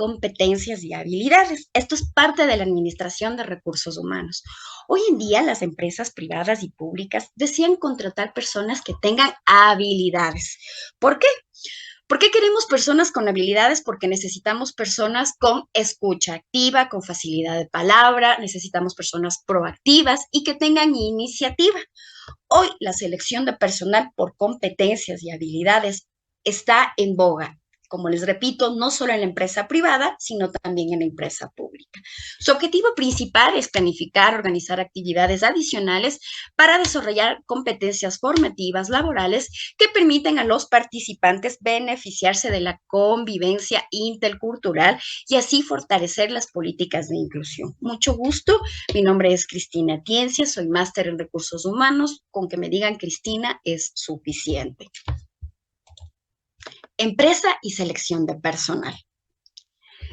competencias y habilidades. Esto es parte de la administración de recursos humanos. Hoy en día las empresas privadas y públicas desean contratar personas que tengan habilidades. ¿Por qué? ¿Por qué queremos personas con habilidades? Porque necesitamos personas con escucha activa, con facilidad de palabra, necesitamos personas proactivas y que tengan iniciativa. Hoy la selección de personal por competencias y habilidades está en boga. Como les repito, no solo en la empresa privada, sino también en la empresa pública. Su objetivo principal es planificar, organizar actividades adicionales para desarrollar competencias formativas laborales que permiten a los participantes beneficiarse de la convivencia intercultural y así fortalecer las políticas de inclusión. Mucho gusto, mi nombre es Cristina Tiencia, soy máster en recursos humanos, con que me digan Cristina es suficiente. Empresa y selección de personal.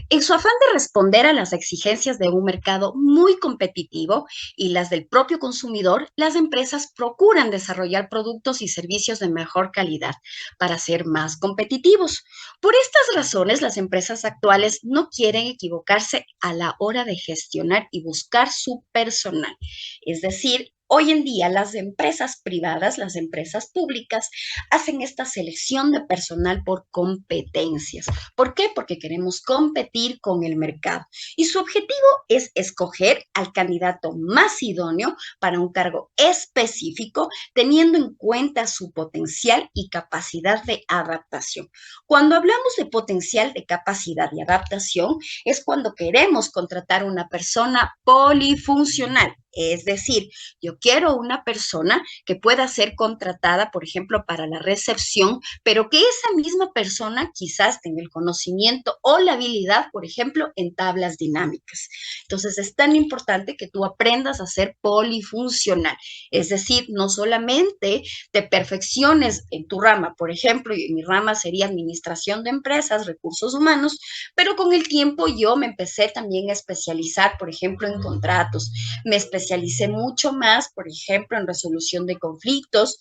En su afán de responder a las exigencias de un mercado muy competitivo y las del propio consumidor, las empresas procuran desarrollar productos y servicios de mejor calidad para ser más competitivos. Por estas razones, las empresas actuales no quieren equivocarse a la hora de gestionar y buscar su personal. Es decir, hoy en día las empresas privadas, las empresas públicas, hacen esta selección de personal por competencias. ¿Por qué? Porque queremos competir con el mercado. Y su objetivo es escoger al candidato más idóneo para un cargo específico, teniendo en cuenta su potencial y capacidad de adaptación. Cuando hablamos de potencial de capacidad y adaptación, es cuando queremos contratar una persona polifuncional. Es decir, yo quiero una persona que pueda ser contratada, por ejemplo, para la recepción, pero que esa misma persona quizás tenga el conocimiento o la habilidad, por ejemplo, en tablas dinámicas. Entonces, es tan importante que tú aprendas a ser polifuncional, es decir, no solamente te perfecciones en tu rama, por ejemplo, y mi rama sería administración de empresas, recursos humanos, pero con el tiempo yo me empecé también a especializar, por ejemplo, en contratos, me especialicé mucho más, por ejemplo, en resolución de conflictos,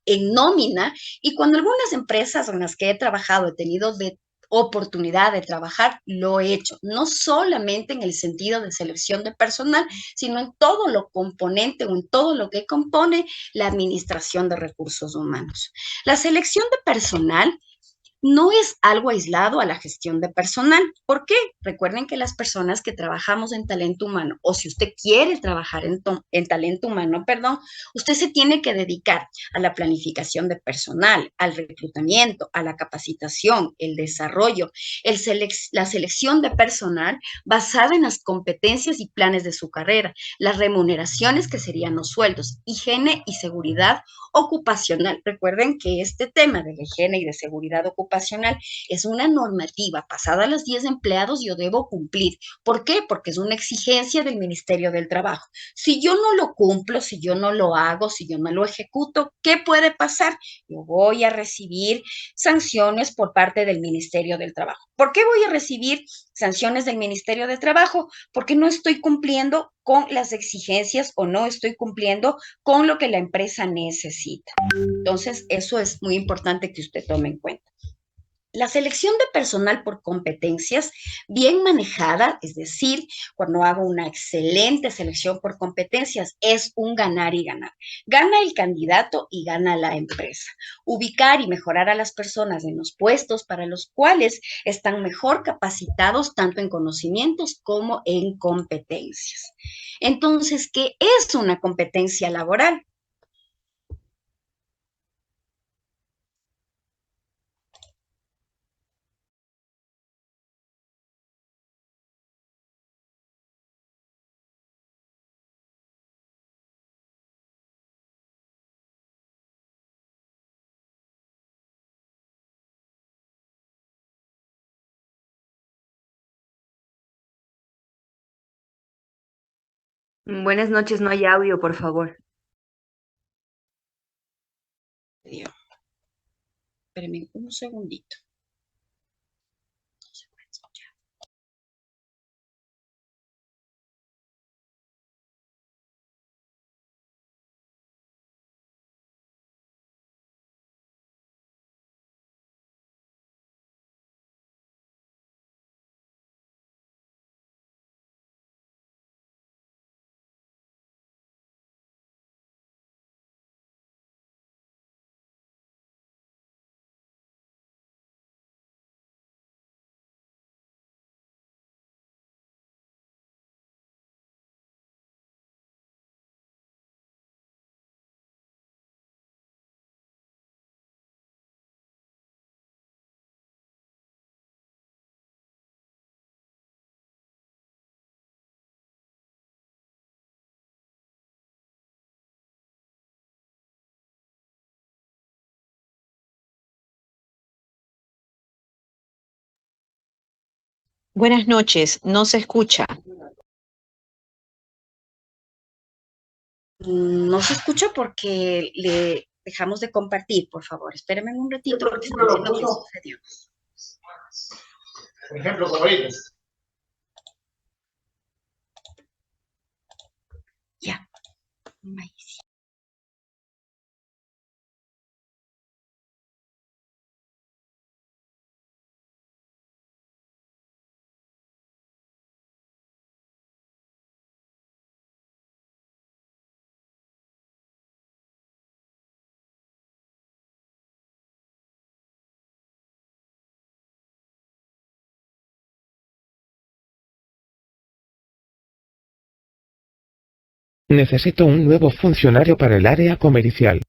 en nómina, y cuando algunas empresas en las que he trabajado he tenido de oportunidad de trabajar, lo he hecho, no solamente en el sentido de selección de personal, sino en todo lo componente o en todo lo que compone la administración de recursos humanos. La selección de personal no es algo aislado a la gestión de personal. ¿Por qué? Recuerden que las personas que trabajamos en talento humano, o si usted quiere trabajar en talento humano, perdón, usted se tiene que dedicar a la planificación de personal, al reclutamiento, a la capacitación, el desarrollo, la selección de personal basada en las competencias y planes de su carrera, las remuneraciones que serían los sueldos, higiene y seguridad ocupacional. Recuerden que este tema de la higiene y de seguridad ocupacional es una normativa pasada a los 10 empleados, yo debo cumplir. ¿Por qué? Porque es una exigencia del Ministerio del Trabajo. Si yo no lo cumplo, si yo no lo hago, si yo no lo ejecuto, ¿qué puede pasar? Yo voy a recibir sanciones por parte del Ministerio del Trabajo. ¿Por qué voy a recibir sanciones del Ministerio del Trabajo? Porque no estoy cumpliendo con las exigencias o no estoy cumpliendo con lo que la empresa necesita. Entonces, eso es muy importante que usted tome en cuenta. La selección de personal por competencias bien manejada, es decir, cuando hago una excelente selección por competencias, es un ganar y ganar. Gana el candidato y gana la empresa. Ubicar y mejorar a las personas en los puestos para los cuales están mejor capacitados tanto en conocimientos como en competencias. Entonces, ¿qué es una competencia laboral? Buenas noches, no hay audio, por favor. Espérenme un segundito. Buenas noches, no se escucha. No se escucha porque le dejamos de compartir, por favor. Espéreme un ratito porque estoy viendo qué sucedió. Por ejemplo, como ellos. Ya. Ahí sí. Necesito un nuevo funcionario para el área comercial.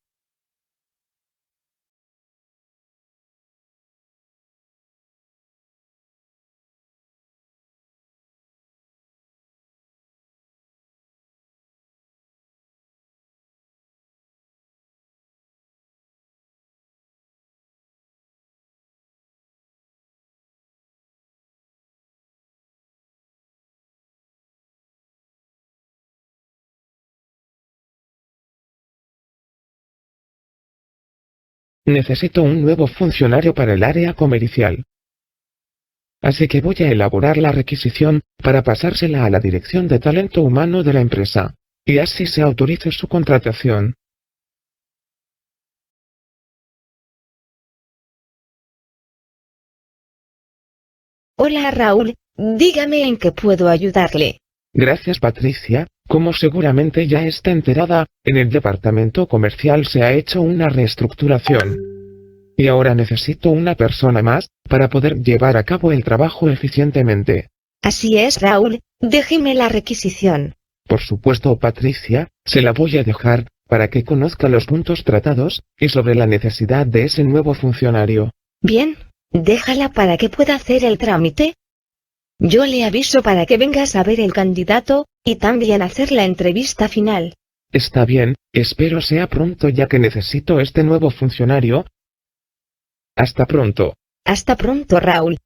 Necesito un nuevo funcionario para el área comercial. Así que voy a elaborar la requisición para pasársela a la dirección de talento humano de la empresa, y así se autorice su contratación. Hola Raúl, dígame en qué puedo ayudarle. Gracias Patricia, como seguramente ya está enterada, en el departamento comercial se ha hecho una reestructuración. Y ahora necesito una persona más, para poder llevar a cabo el trabajo eficientemente. Así es Raúl, déjeme la requisición. Por supuesto Patricia, se la voy a dejar, para que conozca los puntos tratados, y sobre la necesidad de ese nuevo funcionario. Bien, déjala para que pueda hacer el trámite. Yo le aviso para que vengas a ver el candidato, y también hacer la entrevista final. Está bien, espero sea pronto ya que necesito este nuevo funcionario. Hasta pronto. Hasta pronto Raúl.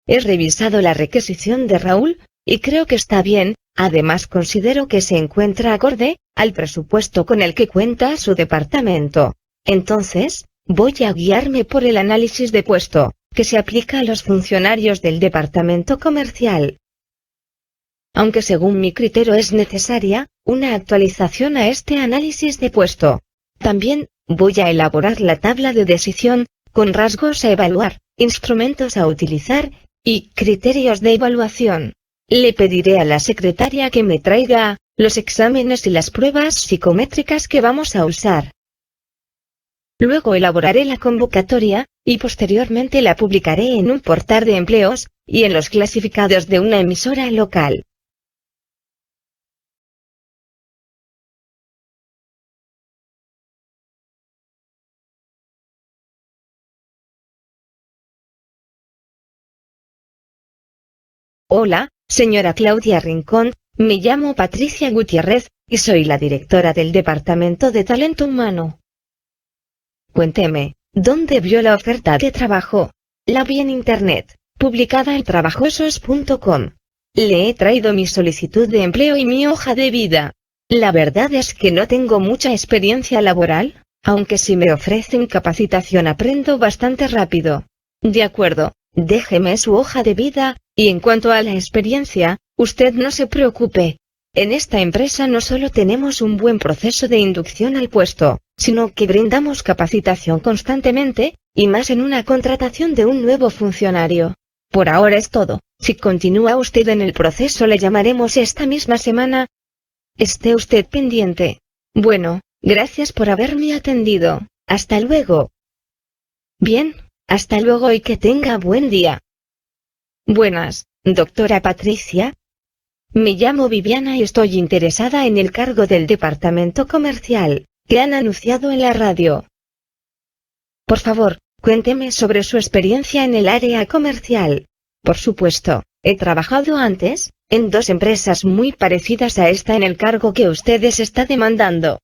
He revisado la requisición de Raúl, y creo que está bien, además considero que se encuentra acorde al presupuesto con el que cuenta su departamento. Entonces, voy a guiarme por el análisis de puesto, que se aplica a los funcionarios del departamento comercial. Aunque según mi criterio es necesaria una actualización a este análisis de puesto. También voy a elaborar la tabla de decisión, con rasgos a evaluar, instrumentos a utilizar, y criterios de evaluación. Le pediré a la secretaria que me traiga los exámenes y las pruebas psicométricas que vamos a usar. Luego elaboraré la convocatoria, y posteriormente la publicaré en un portal de empleos, y en los clasificados de una emisora local. Hola, señora Claudia Rincón, me llamo Patricia Gutiérrez, y soy la directora del Departamento de Talento Humano. Cuénteme, ¿dónde vio la oferta de trabajo? La vi en internet, publicada en trabajosos.com. Le he traído mi solicitud de empleo y mi hoja de vida. La verdad es que no tengo mucha experiencia laboral, aunque si me ofrecen capacitación aprendo bastante rápido. De acuerdo, déjeme su hoja de vida, y en cuanto a la experiencia, usted no se preocupe. En esta empresa no solo tenemos un buen proceso de inducción al puesto, sino que brindamos capacitación constantemente, y más en una contratación de un nuevo funcionario. Por ahora es todo. Si continúa usted en el proceso le llamaremos esta misma semana. Esté usted pendiente. Bueno, gracias por haberme atendido. Hasta luego. Bien, hasta luego y que tenga buen día. Buenas, doctora Patricia. Me llamo Viviana y estoy interesada en el cargo del departamento comercial, que han anunciado en la radio. Por favor, cuénteme sobre su experiencia en el área comercial. Por supuesto, he trabajado antes, en 2 empresas muy parecidas a esta en el cargo que usted está demandando.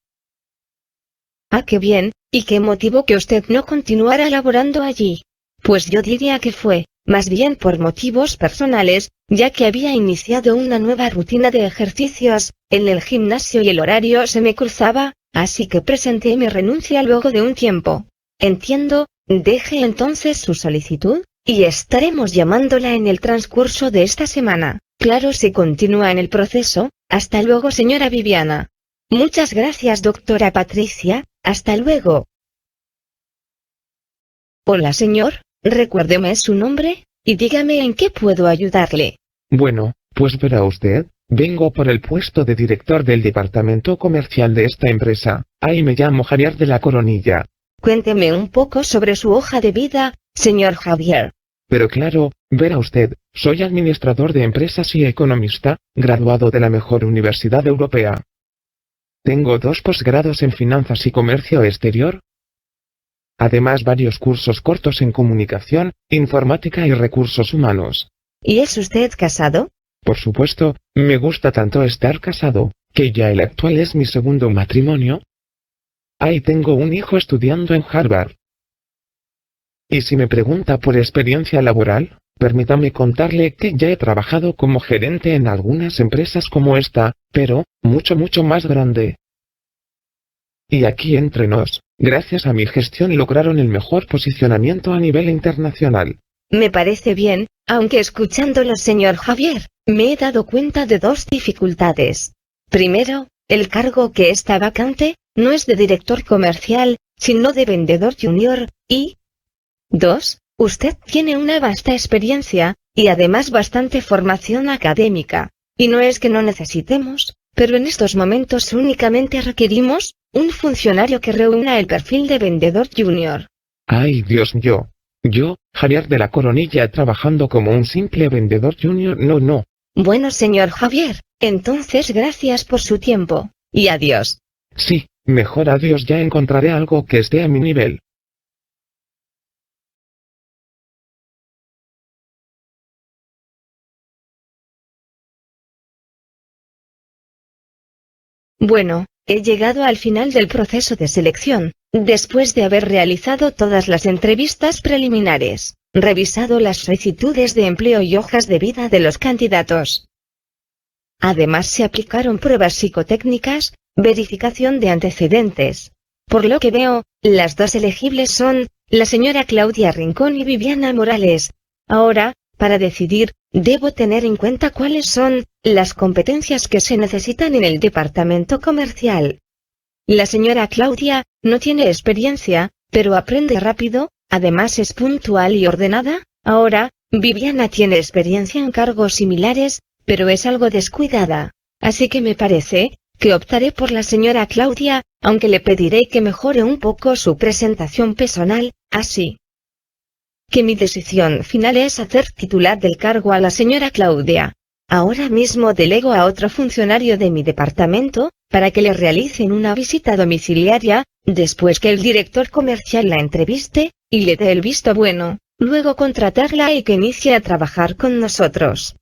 Ah, qué bien. ¿Y qué motivó que usted no continuara laborando allí? Pues yo diría que fue, más bien por motivos personales, ya que había iniciado una nueva rutina de ejercicios en el gimnasio y el horario se me cruzaba, así que presenté mi renuncia luego de un tiempo. Entiendo, deje entonces su solicitud, y estaremos llamándola en el transcurso de esta semana. Claro, si continúa en el proceso. Hasta luego, señora Viviana. Muchas gracias, doctora Patricia. Hasta luego. Hola, señor. Recuérdeme su nombre, y dígame en qué puedo ayudarle. Bueno, pues verá usted, vengo por el puesto de director del departamento comercial de esta empresa. Ahí me llamo Javier de la Coronilla. Cuénteme un poco sobre su hoja de vida, señor Javier. Pero claro, verá usted, soy administrador de empresas y economista, graduado de la mejor universidad europea. Tengo 2 posgrados en finanzas y comercio exterior. Además, varios cursos cortos en comunicación, informática y recursos humanos. ¿Y es usted casado? Por supuesto, me gusta tanto estar casado, que ya el actual es mi segundo matrimonio. Ahí tengo un hijo estudiando en Harvard. Y si me pregunta por experiencia laboral, permítame contarle que ya he trabajado como gerente en algunas empresas como esta, pero, mucho más grande. Y aquí entre nos, gracias a mi gestión lograron el mejor posicionamiento a nivel internacional. Me parece bien, aunque escuchándolo, señor Javier, me he dado cuenta de 2 dificultades. Primero, el cargo que está vacante, no es de director comercial, sino de vendedor junior, y 2. Usted tiene una vasta experiencia, y además bastante formación académica. Y no es que no necesitemos, pero en estos momentos únicamente requerimos un funcionario que reúna el perfil de vendedor junior. Ay, Dios mío. Yo, Javier de la Coronilla, trabajando como un simple vendedor junior, no. Bueno, señor Javier, entonces gracias por su tiempo, y adiós. Sí, mejor adiós, ya encontraré algo que esté a mi nivel. Bueno, he llegado al final del proceso de selección, después de haber realizado todas las entrevistas preliminares, revisado las solicitudes de empleo y hojas de vida de los candidatos. Además se aplicaron pruebas psicotécnicas, verificación de antecedentes. Por lo que veo, las 2 elegibles son la señora Claudia Rincón y Viviana Morales. Ahora, para decidir, debo tener en cuenta cuáles son las competencias que se necesitan en el departamento comercial. La señora Claudia no tiene experiencia, pero aprende rápido, además es puntual y ordenada. Ahora, Viviana tiene experiencia en cargos similares, pero es algo descuidada. Así que me parece que optaré por la señora Claudia, aunque le pediré que mejore un poco su presentación personal, así que mi decisión final es hacer titular del cargo a la señora Claudia. Ahora mismo delego a otro funcionario de mi departamento, para que le realicen una visita domiciliaria, después que el director comercial la entreviste, y le dé el visto bueno, luego contratarla y que inicie a trabajar con nosotros.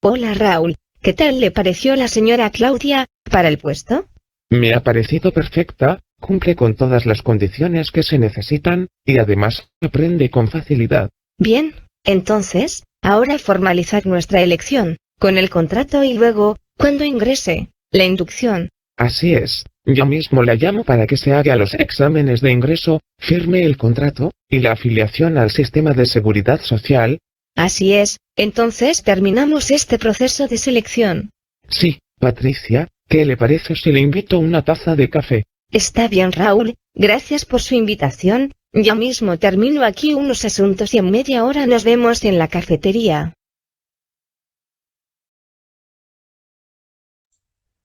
Hola Raúl, ¿qué tal le pareció la señora Claudia, para el puesto? Me ha parecido perfecta, cumple con todas las condiciones que se necesitan, y además aprende con facilidad. Bien, entonces, ahora formalizar nuestra elección, con el contrato y luego, cuando ingrese, la inducción. Así es, yo mismo la llamo para que se haga los exámenes de ingreso, firme el contrato, y la afiliación al sistema de seguridad social. Así es, entonces terminamos este proceso de selección. Sí, Patricia, ¿qué le parece si le invito una taza de café? Está bien, Raúl, gracias por su invitación. Yo mismo termino aquí unos asuntos y en media hora nos vemos en la cafetería.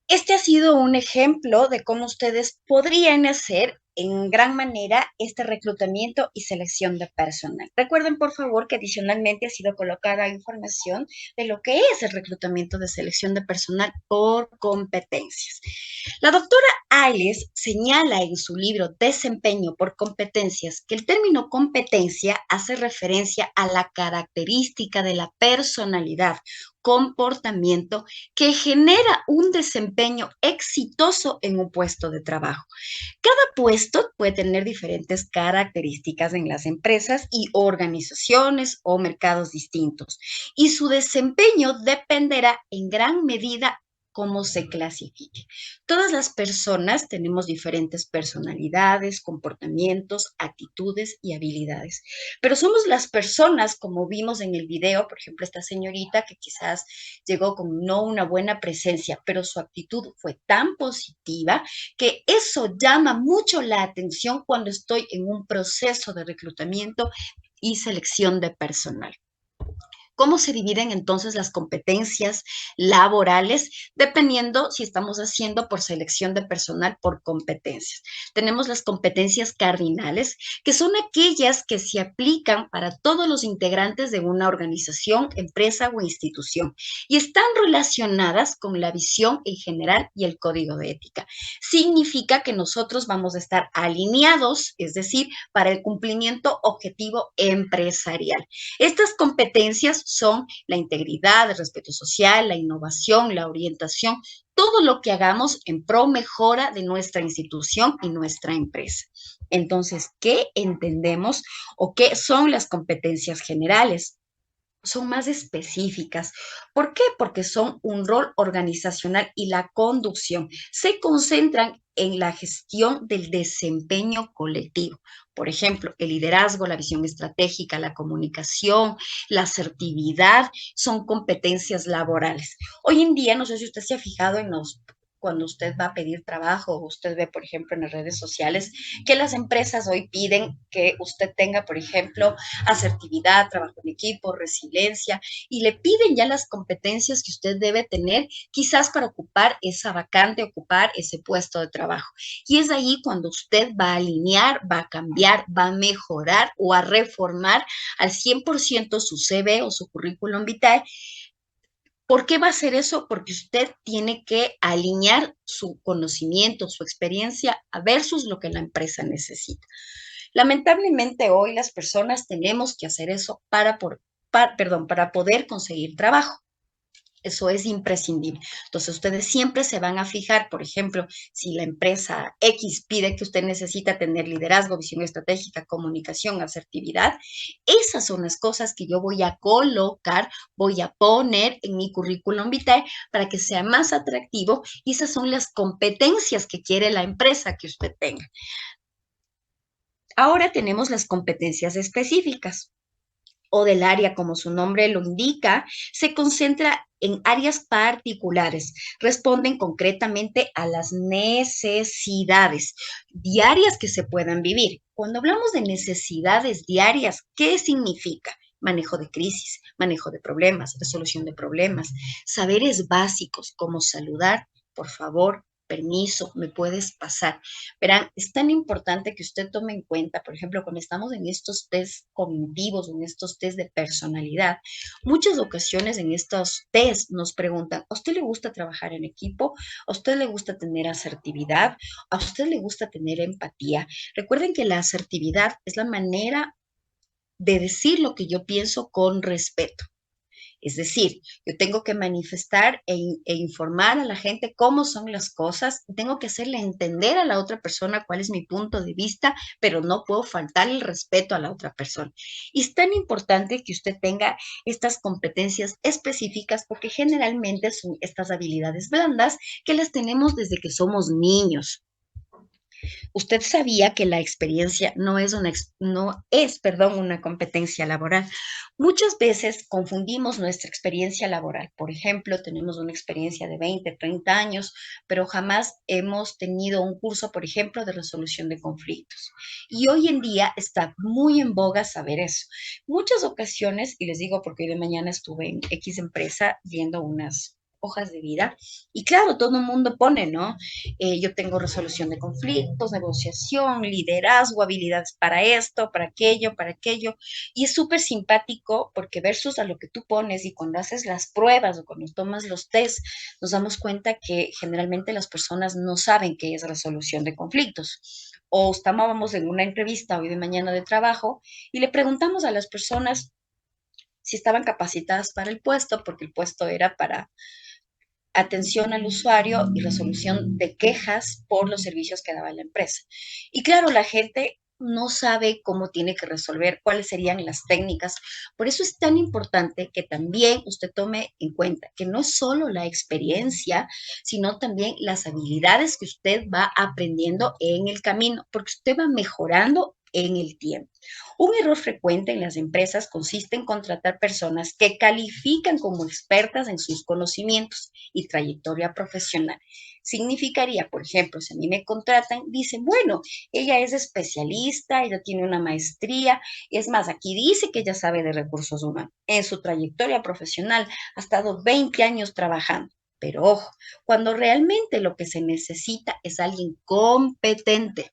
Este ha sido un ejemplo de cómo ustedes podrían hacer en gran manera este reclutamiento y selección de personal. Recuerden, por favor, que adicionalmente ha sido colocada información de lo que es el reclutamiento de selección de personal por competencias. La doctora Ailes señala en su libro Desempeño por competencias que el término competencia hace referencia a la característica de la personalidad, comportamiento que genera un desempeño exitoso en un puesto de trabajo. Cada puesto puede tener diferentes características en las empresas y organizaciones o mercados distintos, y su desempeño dependerá en gran medida cómo se clasifique. Todas las personas tenemos diferentes personalidades, comportamientos, actitudes y habilidades, pero somos las personas, como vimos en el video, por ejemplo, esta señorita que quizás llegó con no una buena presencia, pero su actitud fue tan positiva que eso llama mucho la atención cuando estoy en un proceso de reclutamiento y selección de personal. ¿Cómo se dividen entonces las competencias laborales? Dependiendo si estamos haciendo por selección de personal por competencias. Tenemos las competencias cardinales, que son aquellas que se aplican para todos los integrantes de una organización, empresa o institución y están relacionadas con la visión en general y el código de ética. Significa que nosotros vamos a estar alineados, es decir, para el cumplimiento objetivo empresarial. Estas competencias son la integridad, el respeto social, la innovación, la orientación, todo lo que hagamos en pro mejora de nuestra institución y nuestra empresa. Entonces, ¿qué entendemos o qué son las competencias generales? Son más específicas. ¿Por qué? Porque son un rol organizacional y la conducción. Se concentran en la gestión del desempeño colectivo. Por ejemplo, el liderazgo, la visión estratégica, la comunicación, la asertividad son competencias laborales. Hoy en día, no sé si usted se ha fijado en cuando usted va a pedir trabajo, o usted ve, por ejemplo, en las redes sociales, que las empresas hoy piden que usted tenga, por ejemplo, asertividad, trabajo en equipo, resiliencia, y le piden ya las competencias que usted debe tener quizás para ocupar esa vacante, ocupar ese puesto de trabajo. Y es ahí cuando usted va a alinear, va a cambiar, va a mejorar o a reformar al 100% su CV o su currículum vitae. ¿Por qué va a hacer eso? Porque usted tiene que alinear su conocimiento, su experiencia versus lo que la empresa necesita. Lamentablemente hoy las personas tenemos que hacer eso para poder conseguir trabajo. Eso es imprescindible. Entonces, ustedes siempre se van a fijar, por ejemplo, si la empresa X pide que usted necesita tener liderazgo, visión estratégica, comunicación, asertividad, esas son las cosas que yo voy a colocar, voy a poner en mi currículum vitae para que sea más atractivo y esas son las competencias que quiere la empresa que usted tenga. Ahora tenemos las competencias específicas o del área, como su nombre lo indica, se concentra en áreas particulares, responden concretamente a las necesidades diarias que se puedan vivir. Cuando hablamos de necesidades diarias, ¿qué significa? Manejo de crisis, manejo de problemas, resolución de problemas, saberes básicos como saludar, por favor, permiso, me puedes pasar. Verán, es tan importante que usted tome en cuenta, por ejemplo, cuando estamos en estos test cognitivos, en estos test de personalidad, muchas ocasiones en estos test nos preguntan, ¿a usted le gusta trabajar en equipo? ¿A usted le gusta tener asertividad? ¿A usted le gusta tener empatía? Recuerden que la asertividad es la manera de decir lo que yo pienso con respeto. Es decir, yo tengo que manifestar e informar a la gente cómo son las cosas, tengo que hacerle entender a la otra persona cuál es mi punto de vista, pero no puedo faltar el respeto a la otra persona. Y es tan importante que usted tenga estas competencias específicas porque generalmente son estas habilidades blandas que las tenemos desde que somos niños. Usted sabía que la experiencia no es una competencia laboral. Muchas veces confundimos nuestra experiencia laboral. Por ejemplo, tenemos una experiencia de 20, 30 años, pero jamás hemos tenido un curso, por ejemplo, de resolución de conflictos. Y hoy en día está muy en boga saber eso. Muchas ocasiones, y les digo porque hoy de mañana estuve en X empresa viendo hojas de vida. Y claro, todo el mundo pone, ¿no? Yo tengo resolución de conflictos, negociación, liderazgo, habilidades para esto, para aquello, para aquello. Y es súper simpático porque versus a lo que tú pones y cuando haces las pruebas o cuando tomas los test, nos damos cuenta que generalmente las personas no saben qué es resolución de conflictos. O estábamos en una entrevista hoy de mañana de trabajo y le preguntamos a las personas si estaban capacitadas para el puesto, porque el puesto era para atención al usuario y resolución de quejas por los servicios que daba la empresa. Y claro, la gente no sabe cómo tiene que resolver, cuáles serían las técnicas. Por eso es tan importante que también usted tome en cuenta que no es solo la experiencia, sino también las habilidades que usted va aprendiendo en el camino, porque usted va mejorando en el tiempo. Un error frecuente en las empresas consiste en contratar personas que califican como expertas en sus conocimientos y trayectoria profesional. Significaría, por ejemplo, si a mí me contratan, dicen, bueno, ella es especialista, ella tiene una maestría, es más, aquí dice que ella sabe de recursos humanos. En su trayectoria profesional ha estado 20 años trabajando. Pero ojo, cuando realmente lo que se necesita es alguien competente.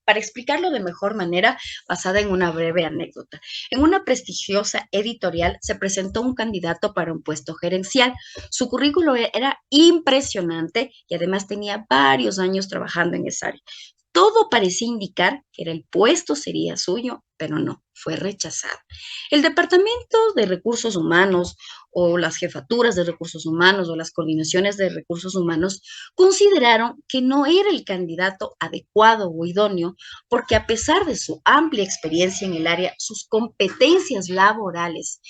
Para explicarlo de mejor manera, basada en una breve anécdota. En una prestigiosa editorial se presentó un candidato para un puesto gerencial. Su currículo era impresionante y además tenía varios años trabajando en esa área. Todo parecía indicar que el puesto sería suyo, pero no, fue rechazado. El Departamento de Recursos Humanos o las jefaturas de recursos humanos o las coordinaciones de recursos humanos consideraron que no era el candidato adecuado o idóneo porque a pesar de su amplia experiencia en el área, sus competencias laborales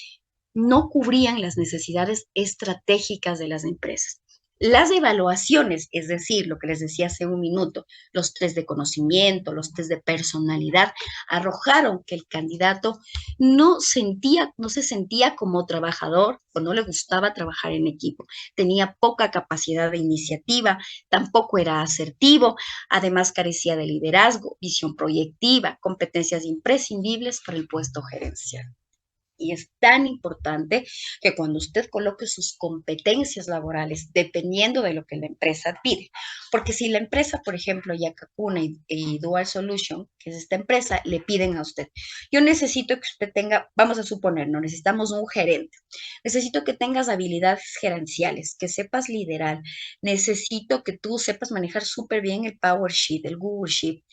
no cubrían las necesidades estratégicas de las empresas. Las evaluaciones, es decir, lo que les decía hace un minuto, los test de conocimiento, los test de personalidad, arrojaron que el candidato no se sentía como trabajador o no le gustaba trabajar en equipo. Tenía poca capacidad de iniciativa, tampoco era asertivo, además carecía de liderazgo, visión proyectiva, competencias imprescindibles para el puesto gerencial. Y es tan importante que cuando usted coloque sus competencias laborales, dependiendo de lo que la empresa pide, porque si la empresa, por ejemplo, Yakakuna y Dual Solution, que es esta empresa, le piden a usted, yo necesito que usted tenga, vamos a suponer, no necesitamos un gerente, necesito que tengas habilidades gerenciales, que sepas liderar, necesito que tú sepas manejar súper bien el PowerSheet, el Google Sheet.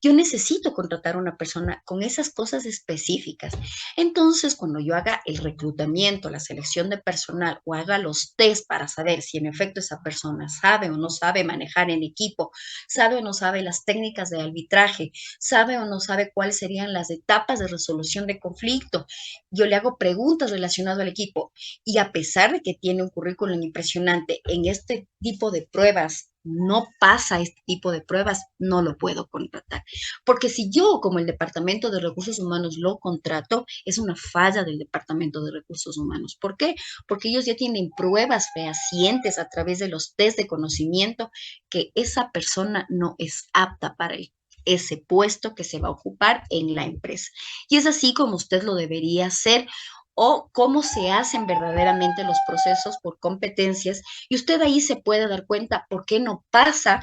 Yo necesito contratar a una persona con esas cosas específicas. Entonces, cuando yo haga el reclutamiento, la selección de personal o haga los test para saber si en efecto esa persona sabe o no sabe manejar en equipo, sabe o no sabe las técnicas de arbitraje, sabe o no sabe cuáles serían las etapas de resolución de conflicto, yo le hago preguntas relacionadas al equipo y a pesar de que tiene un currículum impresionante en este tipo de pruebas, no pasa este tipo de pruebas, no lo puedo contratar. Porque si yo, como el Departamento de Recursos Humanos, lo contrato, es una falla del Departamento de Recursos Humanos. ¿Por qué? Porque ellos ya tienen pruebas fehacientes a través de los test de conocimiento que esa persona no es apta para ese puesto que se va a ocupar en la empresa. Y es así como usted lo debería hacer o cómo se hacen verdaderamente los procesos por competencias y usted ahí se puede dar cuenta por qué no pasa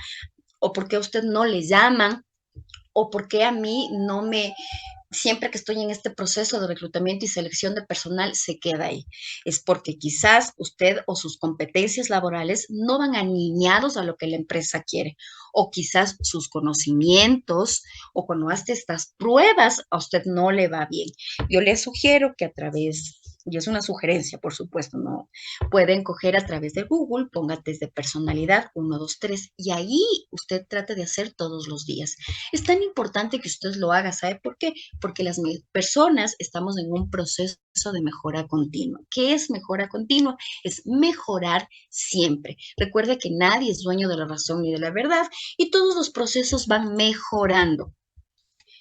o por qué a usted no le llaman o por qué a mí no me, siempre que estoy en este proceso de reclutamiento y selección de personal, se queda ahí. Es porque quizás usted o sus competencias laborales no van alineados a lo que la empresa quiere. O quizás sus conocimientos o cuando hace estas pruebas a usted no le va bien. Yo le sugiero que a través, y es una sugerencia, por supuesto, no pueden coger a través de Google, ponga test de personalidad 1, 2, 3 y ahí usted trate de hacer todos los días. Es tan importante que usted lo haga, ¿sabe por qué? Porque las personas estamos en un proceso de mejora continua. ¿Qué es mejora continua? Es mejorar siempre. Recuerde que nadie es dueño de la razón ni de la verdad y todos los procesos van mejorando.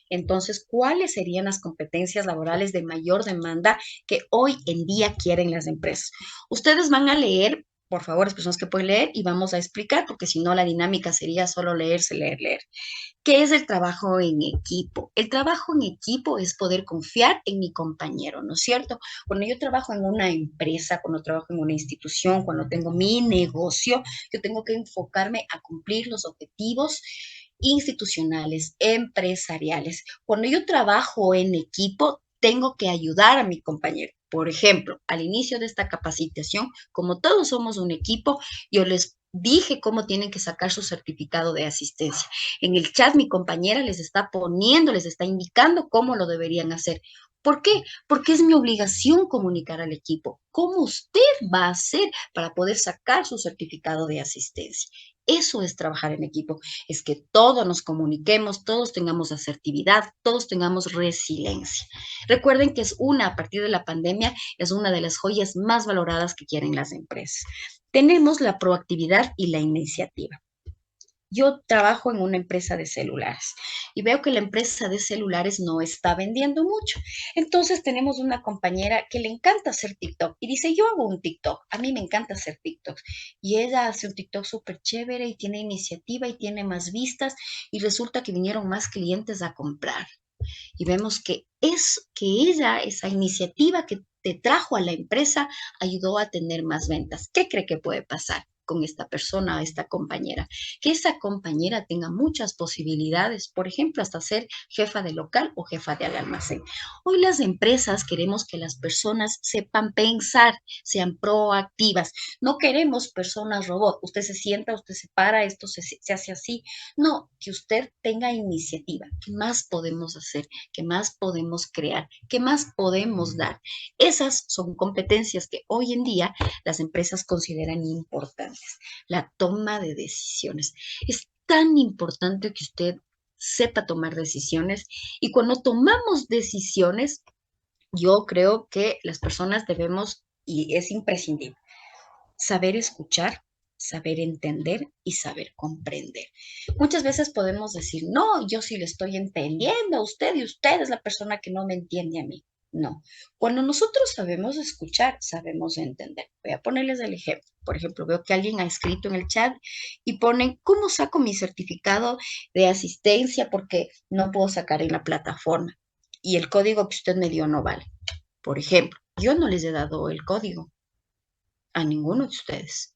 Entonces, ¿cuáles serían las competencias laborales de mayor demanda que hoy en día quieren las empresas? Ustedes van a leer, por favor, las personas que pueden leer y vamos a explicar, porque si no la dinámica sería solo leerse, leer, leer. ¿Qué es el trabajo en equipo? El trabajo en equipo es poder confiar en mi compañero, ¿no es cierto? Cuando yo trabajo en una empresa, cuando trabajo en una institución, cuando tengo mi negocio, yo tengo que enfocarme a cumplir los objetivos institucionales, empresariales. Cuando yo trabajo en equipo, tengo que ayudar a mi compañero. Por ejemplo, al inicio de esta capacitación, como todos somos un equipo, yo les dije cómo tienen que sacar su certificado de asistencia. En el chat mi compañera les está poniendo, les está indicando cómo lo deberían hacer. ¿Por qué? Porque es mi obligación comunicar al equipo cómo usted va a hacer para poder sacar su certificado de asistencia. Eso es trabajar en equipo, es que todos nos comuniquemos, todos tengamos asertividad, todos tengamos resiliencia. Recuerden que a partir de la pandemia, es una de las joyas más valoradas que quieren las empresas. Tenemos la proactividad y la iniciativa. Yo trabajo en una empresa de celulares y veo que la empresa de celulares no está vendiendo mucho. Entonces tenemos una compañera que le encanta hacer TikTok y dice, yo hago un TikTok, a mí me encanta hacer TikTok. Y ella hace un TikTok súper chévere y tiene iniciativa y tiene más vistas y resulta que vinieron más clientes a comprar. Y vemos que esa iniciativa que te trajo a la empresa ayudó a tener más ventas. ¿Qué cree que puede pasar con esta persona o esta compañera? Que esa compañera tenga muchas posibilidades, por ejemplo, hasta ser jefa de local o jefa de almacén. Hoy las empresas queremos que las personas sepan pensar, sean proactivas. No queremos personas robot. Usted se sienta, usted se para, esto se hace así. No, que usted tenga iniciativa. ¿Qué más podemos hacer? ¿Qué más podemos crear? ¿Qué más podemos dar? Esas son competencias que hoy en día las empresas consideran importantes. La toma de decisiones. Es tan importante que usted sepa tomar decisiones y cuando tomamos decisiones, yo creo que las personas debemos, y es imprescindible, saber escuchar, saber entender y saber comprender. Muchas veces podemos decir, no, yo sí le estoy entendiendo a usted y usted es la persona que no me entiende a mí. No, cuando nosotros sabemos escuchar, sabemos entender. Voy a ponerles el ejemplo. Por ejemplo, veo que alguien ha escrito en el chat y ponen, ¿cómo saco mi certificado de asistencia porque no puedo sacar en la plataforma? Y el código que usted me dio no vale. Por ejemplo, yo no les he dado el código a ninguno de ustedes.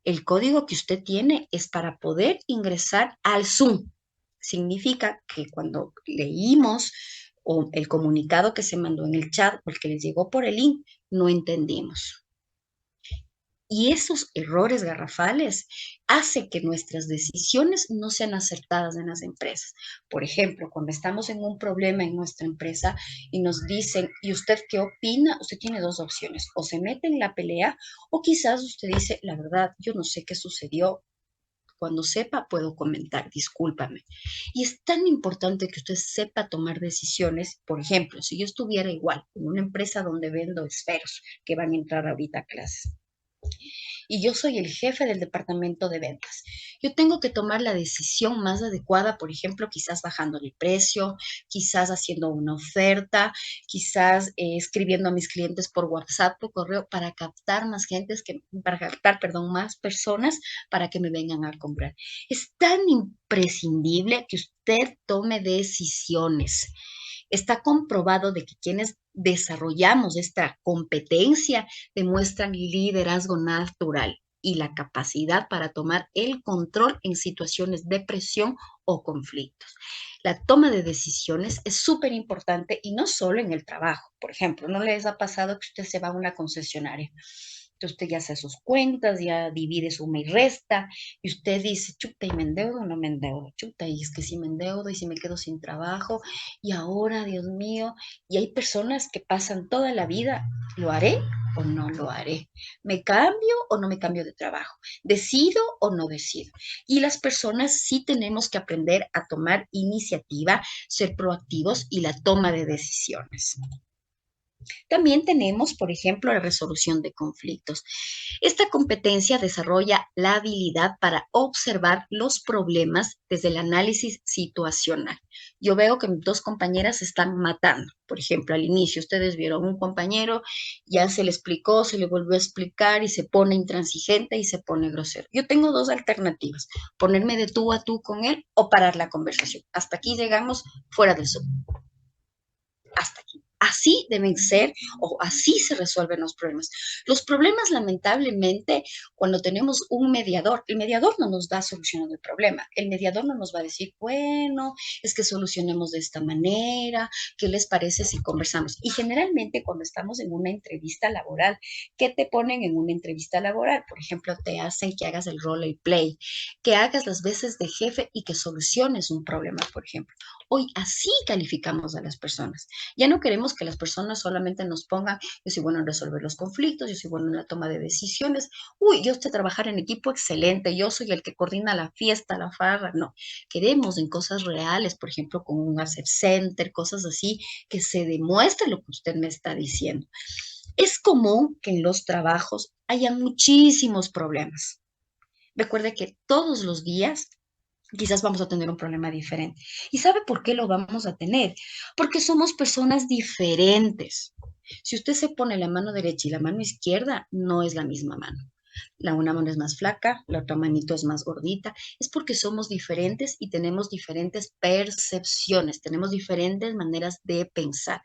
El código que usted tiene es para poder ingresar al Zoom. Significa que cuando leímos o el comunicado que se mandó en el chat o el que les llegó por el link, no entendimos. Y esos errores garrafales hacen que nuestras decisiones no sean acertadas en las empresas. Por ejemplo, cuando estamos en un problema en nuestra empresa y nos dicen, ¿y usted qué opina? Usted tiene dos opciones, o se mete en la pelea o quizás usted dice, la verdad, yo no sé qué sucedió. Cuando sepa, puedo comentar, discúlpame. Y es tan importante que usted sepa tomar decisiones. Por ejemplo, si yo estuviera igual en una empresa donde vendo esferos que van a entrar ahorita a clases y yo soy el jefe del departamento de ventas. Yo tengo que tomar la decisión más adecuada, por ejemplo, quizás bajando el precio, quizás haciendo una oferta, quizás escribiendo a mis clientes por WhatsApp, por correo, para captar más gentes, para captar, perdón, más personas para que me vengan a comprar. Es tan imprescindible que usted tome decisiones. Está comprobado de que quienes desarrollamos esta competencia demuestran liderazgo natural y la capacidad para tomar el control en situaciones de presión o conflictos. La toma de decisiones es súper importante y no solo en el trabajo. Por ejemplo, ¿no les ha pasado que usted se va a una concesionaria? Entonces usted ya hace sus cuentas, ya divide suma y resta, y usted dice, chuta, ¿y me endeudo o no me endeudo? Chuta, y es que si me endeudo y si me quedo sin trabajo, y ahora, Dios mío, y hay personas que pasan toda la vida, ¿lo haré o no lo haré? ¿Me cambio o no me cambio de trabajo? ¿Decido o no decido? Y las personas sí tenemos que aprender a tomar iniciativa, ser proactivos y la toma de decisiones. También tenemos, por ejemplo, la resolución de conflictos. Esta competencia desarrolla la habilidad para observar los problemas desde el análisis situacional. Yo veo que mis dos compañeras se están matando. Por ejemplo, al inicio ustedes vieron un compañero, ya se le explicó, se le volvió a explicar y se pone intransigente y se pone grosero. Yo tengo dos alternativas, ponerme de tú a tú con él o parar la conversación. Hasta aquí llegamos fuera del Zoom. Hasta aquí. Así deben ser o así se resuelven los problemas. Los problemas, lamentablemente, cuando tenemos un mediador, el mediador no nos da solución al problema. El mediador no nos va a decir, bueno, es que solucionemos de esta manera, ¿qué les parece si conversamos? Y generalmente cuando estamos en una entrevista laboral, ¿qué te ponen en una entrevista laboral? Por ejemplo, te hacen que hagas el role play, que hagas las veces de jefe y que soluciones un problema, por ejemplo. Hoy así calificamos a las personas. Ya no queremos que las personas solamente nos pongan, yo soy bueno en resolver los conflictos, yo soy bueno en la toma de decisiones, uy, yo sé trabajar en equipo excelente, yo soy el que coordina la fiesta, la farra. No, queremos en cosas reales, por ejemplo, con un asset center, cosas así, que se demuestre lo que usted me está diciendo. Es común que en los trabajos haya muchísimos problemas. Recuerde que todos los días quizás vamos a tener un problema diferente. ¿Y sabe por qué lo vamos a tener? Porque somos personas diferentes. Si usted se pone la mano derecha y la mano izquierda, no es la misma mano. Una mano es más flaca, la otra manito es más gordita. Es porque somos diferentes y tenemos diferentes percepciones, tenemos diferentes maneras de pensar.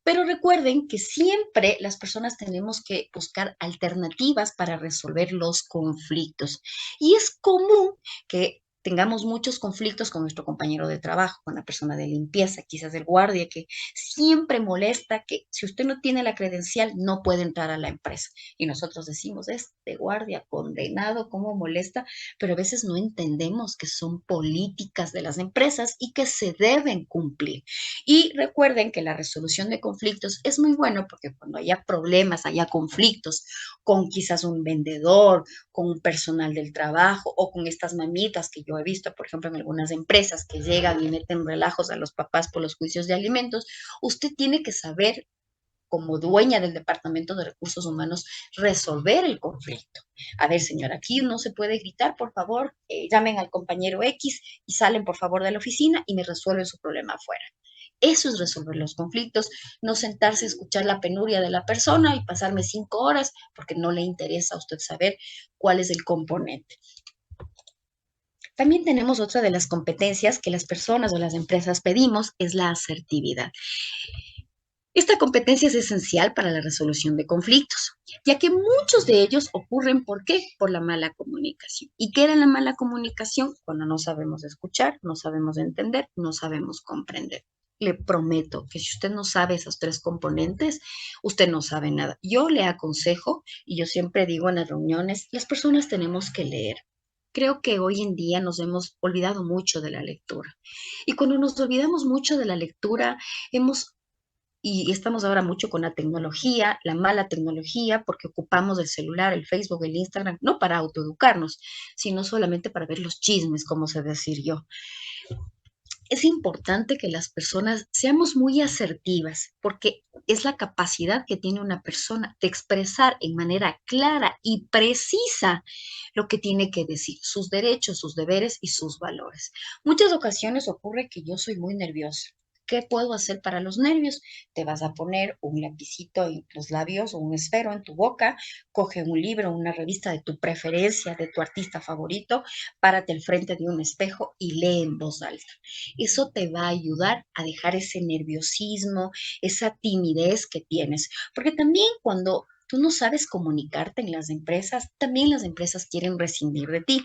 Pero recuerden que siempre las personas tenemos que buscar alternativas para resolver los conflictos. Y es común que tengamos muchos conflictos con nuestro compañero de trabajo, con la persona de limpieza, quizás el guardia, que siempre molesta, que si usted no tiene la credencial no puede entrar a la empresa. Y nosotros decimos, este guardia condenado, cómo molesta, pero a veces no entendemos que son políticas de las empresas y que se deben cumplir. Y recuerden que la resolución de conflictos es muy bueno porque cuando haya problemas, haya conflictos con quizás un vendedor, con un personal del trabajo o con estas mamitas que yo he visto, por ejemplo, en algunas empresas que llegan y meten relajos a los papás por los juicios de alimentos, usted tiene que saber como dueña del Departamento de Recursos Humanos, resolver el conflicto. A ver, señora, aquí no se puede gritar, por favor, llamen al compañero X y salen, por favor, de la oficina y me resuelven su problema afuera. Eso es resolver los conflictos, no sentarse a escuchar la penuria de la persona y pasarme 5 horas porque no le interesa a usted saber cuál es el componente. También tenemos otra de las competencias que las personas o las empresas pedimos, es la asertividad. Esta competencia es esencial para la resolución de conflictos, ya que muchos de ellos ocurren, ¿por qué? Por la mala comunicación. ¿Y qué era la mala comunicación? Cuando no sabemos escuchar, no sabemos entender, no sabemos comprender. Le prometo que si usted no sabe esos 3 componentes, usted no sabe nada. Yo le aconsejo, y yo siempre digo en las reuniones, las personas tenemos que leer. Creo que hoy en día nos hemos olvidado mucho de la lectura. Y cuando nos olvidamos mucho de la lectura, y estamos ahora mucho con la tecnología, la mala tecnología, porque ocupamos el celular, el Facebook, el Instagram, no para autoeducarnos, sino solamente para ver los chismes, como se decir yo. Es importante que las personas seamos muy asertivas, porque es la capacidad que tiene una persona de expresar en manera clara y precisa lo que tiene que decir, sus derechos, sus deberes y sus valores. Muchas ocasiones ocurre que yo soy muy nerviosa. ¿Qué puedo hacer para los nervios? Te vas a poner un lapicito en los labios o un esfero en tu boca, coge un libro, una revista de tu preferencia, de tu artista favorito, párate al frente de un espejo y lee en voz alta. Eso te va a ayudar a dejar ese nerviosismo, esa timidez que tienes, porque también cuando tú no sabes comunicarte en las empresas, también las empresas quieren rescindir de ti.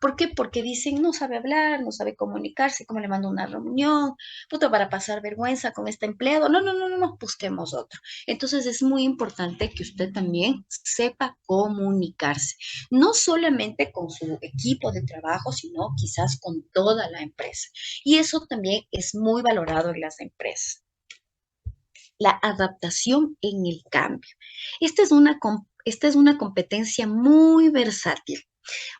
¿Por qué? Porque dicen, no sabe hablar, no sabe comunicarse, ¿cómo le mando una reunión? Puta, para pasar vergüenza con este empleado. No, no, no, no, no, busquemos otro. Entonces es muy importante que usted también sepa comunicarse, no solamente con su equipo de trabajo, sino quizás con toda la empresa. Y eso también es muy valorado en las empresas. La adaptación en el cambio. Esta es una competencia muy versátil.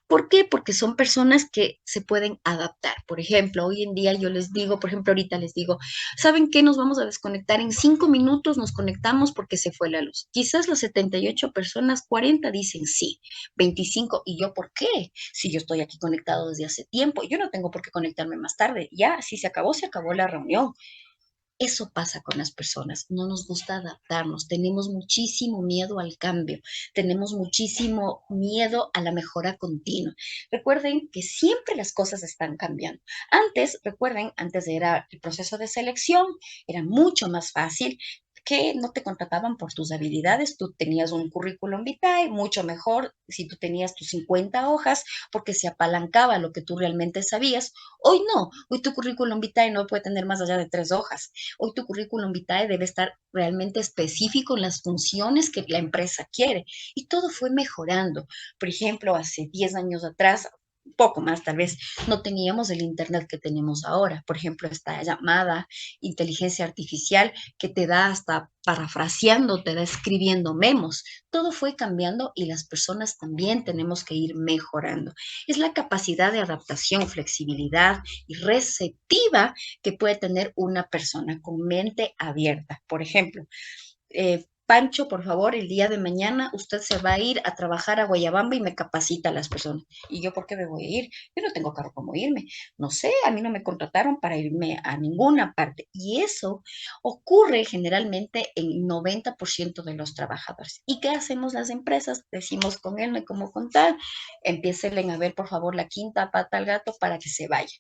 ¿Por qué? Porque son personas que se pueden adaptar. Por ejemplo, hoy en día yo les digo, por ejemplo, ahorita les digo, ¿saben qué? Nos vamos a desconectar en 5 minutos, nos conectamos porque se fue la luz. Quizás las 78 personas, 40 dicen sí, 25, ¿y yo por qué? Si yo estoy aquí conectado desde hace tiempo, yo no tengo por qué conectarme más tarde. Ya, si se acabó la reunión. Eso pasa con las personas, no nos gusta adaptarnos, tenemos muchísimo miedo al cambio, tenemos muchísimo miedo a la mejora continua. Recuerden que siempre las cosas están cambiando. Antes, recuerden, antes era el proceso de selección, era mucho más fácil que no te contrataban por tus habilidades, tú tenías un currículum vitae, mucho mejor si tú tenías tus 50 hojas, porque se apalancaba lo que tú realmente sabías. Hoy no, hoy tu currículum vitae no puede tener más allá de 3 hojas. Hoy tu currículum vitae debe estar realmente específico en las funciones que la empresa quiere. Y todo fue mejorando. Por ejemplo, hace 10 años atrás, poco más tal vez, no teníamos el Internet que tenemos ahora. Por ejemplo, esta llamada inteligencia artificial que te da hasta parafraseando, te da escribiendo memos. Todo fue cambiando y las personas también tenemos que ir mejorando. Es la capacidad de adaptación, flexibilidad y receptiva que puede tener una persona con mente abierta. Por ejemplo, Pancho, por favor, el día de mañana usted se va a ir a trabajar a Guayabamba y me capacita a las personas. ¿Y yo por qué me voy a ir? Yo no tengo carro como irme. No sé, a mí no me contrataron para irme a ninguna parte. Y eso ocurre generalmente en 90% de los trabajadores. ¿Y qué hacemos las empresas? Decimos con él, no hay como contar. Empiecen a ver, por favor, la quinta pata al gato para que se vaya.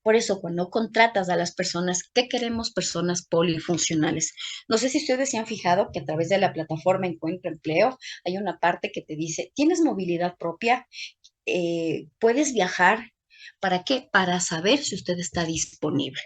Por eso, cuando contratas a las personas, ¿qué queremos? Personas polifuncionales. No sé si ustedes se han fijado que a través de la plataforma Encuentro Empleo hay una parte que te dice, ¿tienes movilidad propia? ¿Puedes viajar? ¿Para qué? Para saber si usted está disponible.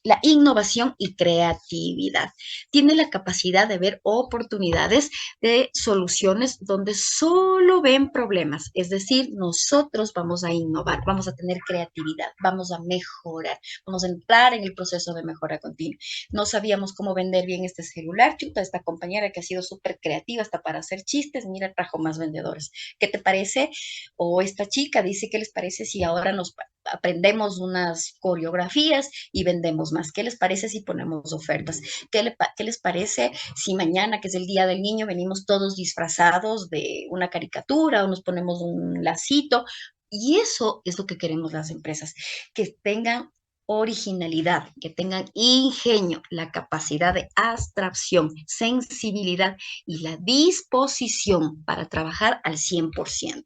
La innovación y creatividad. Tiene la capacidad de ver oportunidades de soluciones donde solo ven problemas. Es decir, nosotros vamos a innovar, vamos a tener creatividad, vamos a mejorar, vamos a entrar en el proceso de mejora continua. No sabíamos cómo vender bien este celular. Chuta, esta compañera que ha sido súper creativa hasta para hacer chistes, mira, trajo más vendedores. ¿Qué te parece? O esta chica dice, ¿qué les parece si ahora nos aprendemos unas coreografías y vendemos más? ¿Qué les parece si ponemos ofertas? ¿Qué les parece si mañana, que es el Día del Niño, venimos todos disfrazados de una caricatura o nos ponemos un lacito? Y eso es lo que queremos las empresas, que tengan originalidad, que tengan ingenio, la capacidad de abstracción, sensibilidad y la disposición para trabajar al 100%.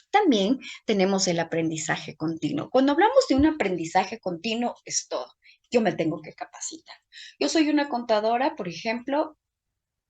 También tenemos el aprendizaje continuo. Cuando hablamos de un aprendizaje continuo, es todo. Yo me tengo que capacitar. Yo soy una contadora, por ejemplo,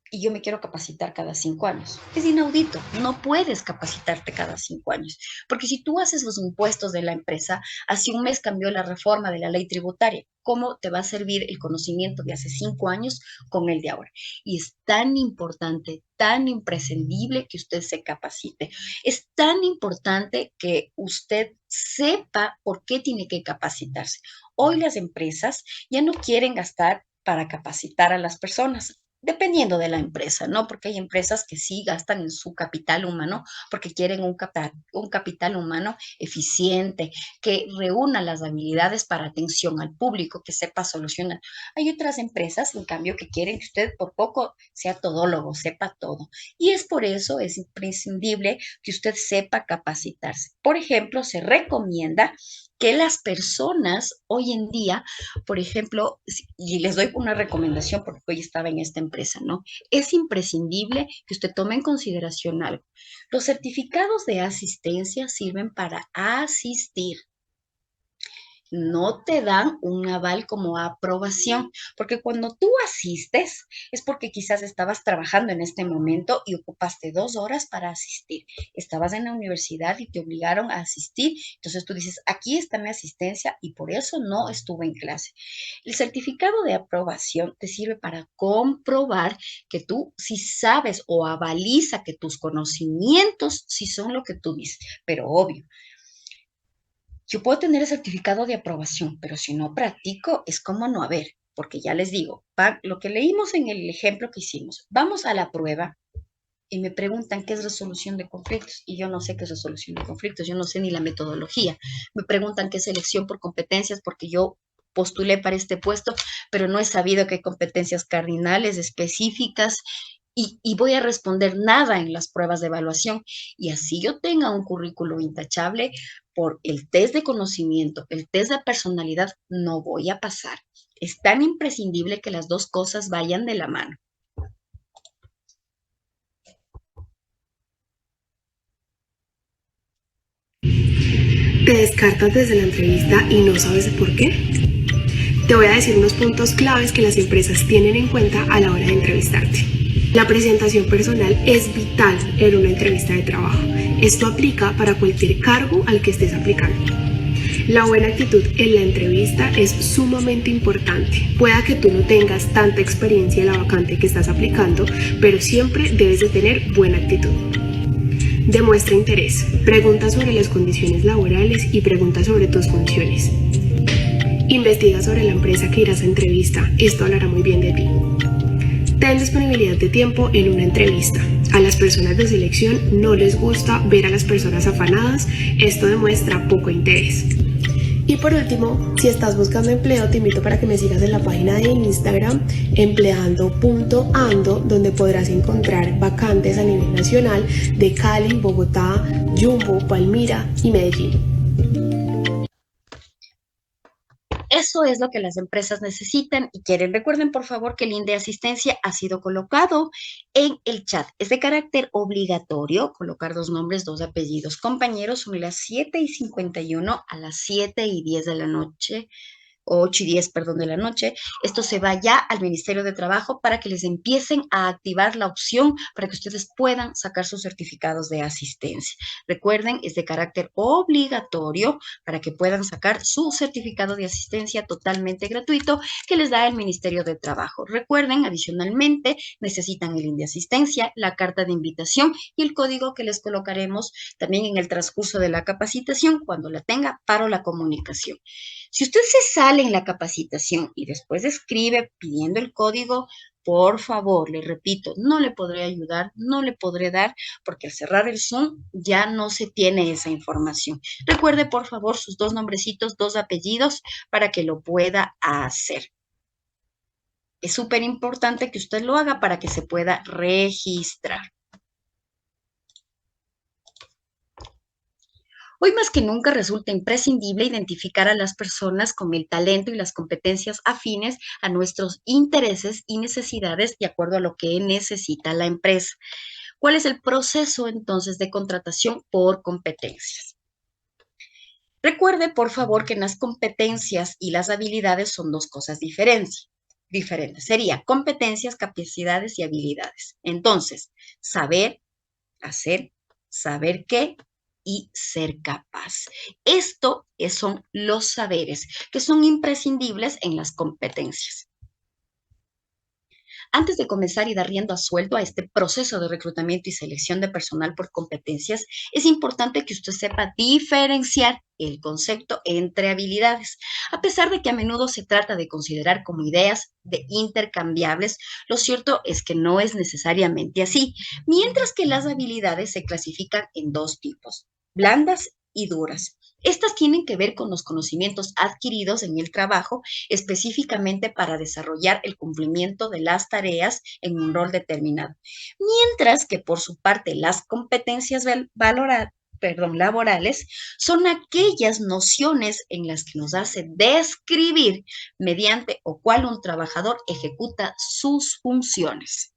y yo me quiero capacitar cada 5 años. Es inaudito, no puedes capacitarte cada 5 años, porque si tú haces los impuestos de la empresa, hace un mes cambió la reforma de la ley tributaria. ¿Cómo te va a servir el conocimiento de hace 5 años con el de ahora? Y es tan importante, tan imprescindible que usted se capacite. Es tan importante que usted sepa por qué tiene que capacitarse. Hoy las empresas ya no quieren gastar para capacitar a las personas, dependiendo de la empresa, ¿no? Porque hay empresas que sí gastan en su capital humano porque quieren un capital humano eficiente, que reúna las habilidades para atención al público, que sepa solucionar. Hay otras empresas, en cambio, que quieren que usted por poco sea todólogo, sepa todo. Y es por eso, es imprescindible que usted sepa capacitarse. Por ejemplo, se recomienda que las personas hoy en día, por ejemplo, y les doy una recomendación porque hoy estaba en esta empresa, ¿no? Es imprescindible que usted tome en consideración algo. Los certificados de asistencia sirven para asistir, no te dan un aval como aprobación, porque cuando tú asistes es porque quizás estabas trabajando en este momento y ocupaste 2 horas para asistir. Estabas en la universidad y te obligaron a asistir, entonces tú dices, aquí está mi asistencia y por eso no estuve en clase. El certificado de aprobación te sirve para comprobar que tú sí sabes o avaliza que tus conocimientos sí son lo que tú dices, pero obvio. Yo puedo tener el certificado de aprobación, pero si no practico, es como no haber, porque ya les digo, lo que leímos en el ejemplo que hicimos, vamos a la prueba y me preguntan qué es resolución de conflictos y yo no sé qué es resolución de conflictos, yo no sé ni la metodología. Me preguntan qué es selección por competencias porque yo postulé para este puesto, pero no he sabido qué competencias cardinales específicas y voy a responder nada en las pruebas de evaluación. Y así yo tenga un currículo intachable por el test de conocimiento, el test de personalidad, no voy a pasar. Es tan imprescindible que las dos cosas vayan de la mano. ¿Te descartas desde la entrevista y no sabes por qué? Te voy a decir unos puntos claves que las empresas tienen en cuenta a la hora de entrevistarte. La presentación personal es vital en una entrevista de trabajo. Esto aplica para cualquier cargo al que estés aplicando. La buena actitud en la entrevista es sumamente importante. Pueda que tú no tengas tanta experiencia en la vacante que estás aplicando, pero siempre debes de tener buena actitud. Demuestra interés. Pregunta sobre las condiciones laborales y pregunta sobre tus funciones. Investiga sobre la empresa que irás a entrevista. Esto hablará muy bien de ti. Ten disponibilidad de tiempo en una entrevista. A las personas de selección no les gusta ver a las personas afanadas. Esto demuestra poco interés. Y por último, si estás buscando empleo, te invito para que me sigas en la página de Instagram empleando.ando, donde podrás encontrar vacantes a nivel nacional de Cali, Bogotá, Jumbo, Palmira y Medellín. Eso es lo que las empresas necesitan y quieren. Recuerden, por favor, que el link de asistencia ha sido colocado en el chat. Es de carácter obligatorio colocar 2 nombres, 2 apellidos. Compañeros, son las 7:51 a las 7:10 de la noche. 8:10, perdón, de la noche. Esto se va ya al Ministerio de Trabajo para que les empiecen a activar la opción para que ustedes puedan sacar sus certificados de asistencia. Recuerden, es de carácter obligatorio para que puedan sacar su certificado de asistencia totalmente gratuito que les da el Ministerio de Trabajo. Recuerden, adicionalmente, necesitan el link de asistencia, la carta de invitación y el código que les colocaremos también en el transcurso de la capacitación cuando la tenga para la comunicación. Si usted se sale en la capacitación y después escribe pidiendo el código, por favor, le repito, no le podré ayudar, no le podré dar, porque al cerrar el Zoom ya no se tiene esa información. Recuerde, por favor, sus 2 nombrecitos, 2 apellidos para que lo pueda hacer. Es súper importante que usted lo haga para que se pueda registrar. Hoy más que nunca resulta imprescindible identificar a las personas con el talento y las competencias afines a nuestros intereses y necesidades de acuerdo a lo que necesita la empresa. ¿Cuál es el proceso entonces de contratación por competencias? Recuerde, por favor, que en las competencias y las habilidades son 2 cosas diferentes. Sería competencias, capacidades y habilidades. Entonces, saber, hacer, saber qué y ser capaz. Esto son los saberes que son imprescindibles en las competencias. Antes de comenzar y dar rienda suelto a este proceso de reclutamiento y selección de personal por competencias, es importante que usted sepa diferenciar el concepto entre habilidades. A pesar de que a menudo se trata de considerar como ideas de intercambiables, lo cierto es que no es necesariamente así, mientras que las habilidades se clasifican en 2 tipos, blandas y duras. Estas tienen que ver con los conocimientos adquiridos en el trabajo, específicamente para desarrollar el cumplimiento de las tareas en un rol determinado. Mientras que por su parte las competencias laborales son aquellas nociones en las que nos hace describir mediante o cual un trabajador ejecuta sus funciones.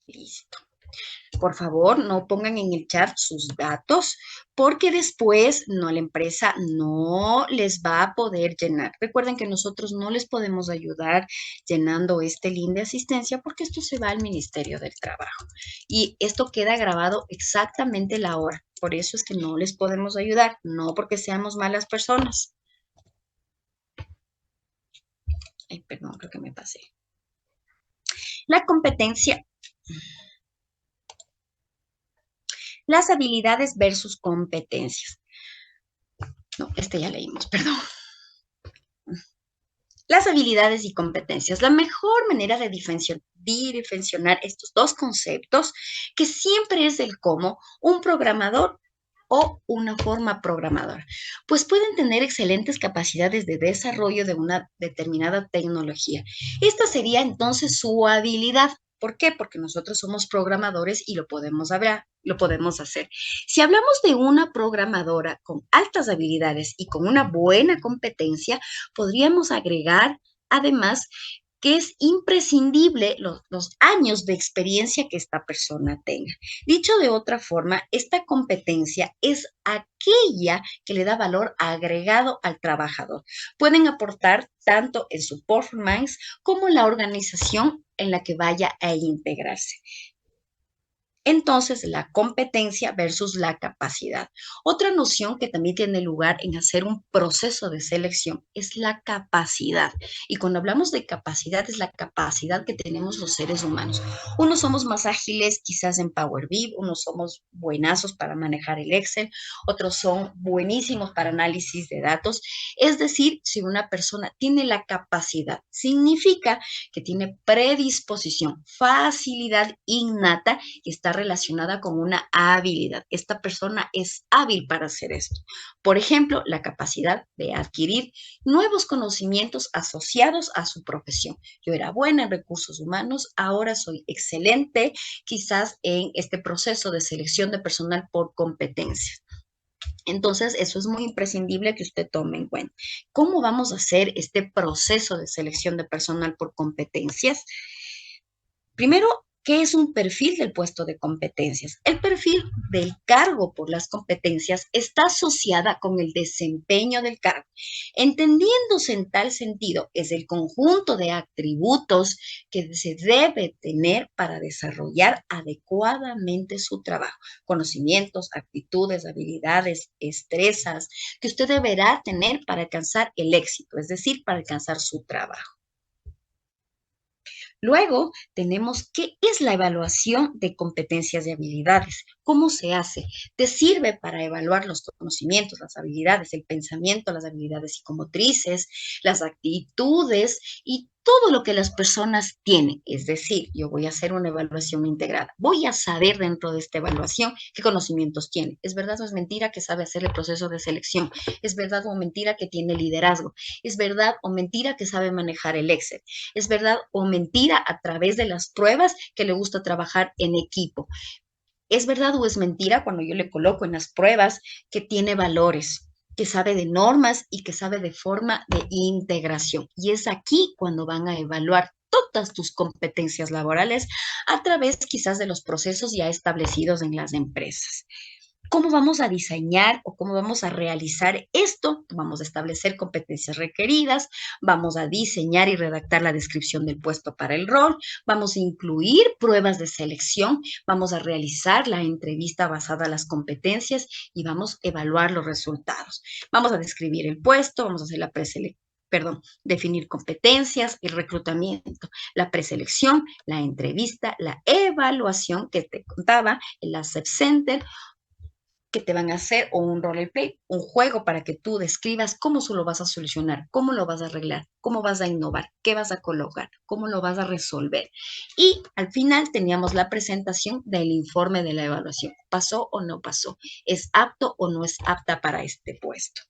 Listo. Por favor, no pongan en el chat sus datos porque después la empresa no les va a poder llenar. Recuerden que nosotros no les podemos ayudar llenando este link de asistencia porque esto se va al Ministerio del Trabajo y esto queda grabado exactamente la hora. Por eso es que no les podemos ayudar, no porque seamos malas personas. Ay, perdón, creo que me pasé. La competencia. Las habilidades versus competencias. No, ya leímos, perdón. Las habilidades y competencias. La mejor manera de diferenciar estos dos conceptos, que siempre es el cómo, un programador o una forma programadora, pues pueden tener excelentes capacidades de desarrollo de una determinada tecnología. Esta sería entonces su habilidad. ¿Por qué? Porque nosotros somos programadores y lo podemos hablar, lo podemos hacer. Si hablamos de una programadora con altas habilidades y con una buena competencia, podríamos agregar además que es imprescindible los años de experiencia que esta persona tenga. Dicho de otra forma, esta competencia es aquella que le da valor agregado al trabajador. Pueden aportar tanto en su performance como en la organización en la que vaya a integrarse. Entonces, la competencia versus la capacidad. Otra noción que también tiene lugar en hacer un proceso de selección es la capacidad. Y cuando hablamos de capacidad, es la capacidad que tenemos los seres humanos. Unos somos más ágiles quizás en Power BI, unos somos buenazos para manejar el Excel, otros son buenísimos para análisis de datos. Es decir, si una persona tiene la capacidad, significa que tiene predisposición, facilidad innata y está relacionada con una habilidad. Esta persona es hábil para hacer esto. Por ejemplo, la capacidad de adquirir nuevos conocimientos asociados a su profesión. Yo era buena en recursos humanos, ahora soy excelente quizás en este proceso de selección de personal por competencias. Entonces, eso es muy imprescindible que usted tome en cuenta. ¿Cómo vamos a hacer este proceso de selección de personal por competencias? Primero, ¿qué es un perfil del puesto de competencias? El perfil del cargo por las competencias está asociada con el desempeño del cargo. Entendiéndose en tal sentido, es el conjunto de atributos que se debe tener para desarrollar adecuadamente su trabajo. Conocimientos, actitudes, habilidades, destrezas que usted deberá tener para alcanzar el éxito, es decir, para alcanzar su trabajo. Luego tenemos qué es la evaluación de competencias y habilidades. ¿Cómo se hace? Te sirve para evaluar los conocimientos, las habilidades, el pensamiento, las habilidades psicomotrices, las actitudes y todo lo que las personas tienen. Es decir, yo voy a hacer una evaluación integrada. Voy a saber dentro de esta evaluación qué conocimientos tiene. ¿Es verdad o es mentira que sabe hacer el proceso de selección? ¿Es verdad o mentira que tiene liderazgo? ¿Es verdad o mentira que sabe manejar el Excel? ¿Es verdad o mentira a través de las pruebas que le gusta trabajar en equipo? ¿Es verdad o es mentira cuando yo le coloco en las pruebas que tiene valores, que sabe de normas y que sabe de forma de integración? Y es aquí cuando van a evaluar todas tus competencias laborales a través quizás de los procesos ya establecidos en las empresas. ¿Cómo vamos a diseñar o cómo vamos a realizar esto? Vamos a establecer competencias requeridas, vamos a diseñar y redactar la descripción del puesto para el rol, vamos a incluir pruebas de selección, vamos a realizar la entrevista basada en las competencias y vamos a evaluar los resultados. Vamos a describir el puesto, vamos a hacer la definir competencias, el reclutamiento, la preselección, la entrevista, la evaluación que te contaba, el Asset Center, que te van a hacer o un role play, un juego para que tú describas cómo tú lo vas a solucionar, cómo lo vas a arreglar, cómo vas a innovar, qué vas a colocar, cómo lo vas a resolver. Y al final teníamos la presentación del informe de la evaluación. ¿Pasó o no pasó? ¿Es apto o no es apta para este puesto?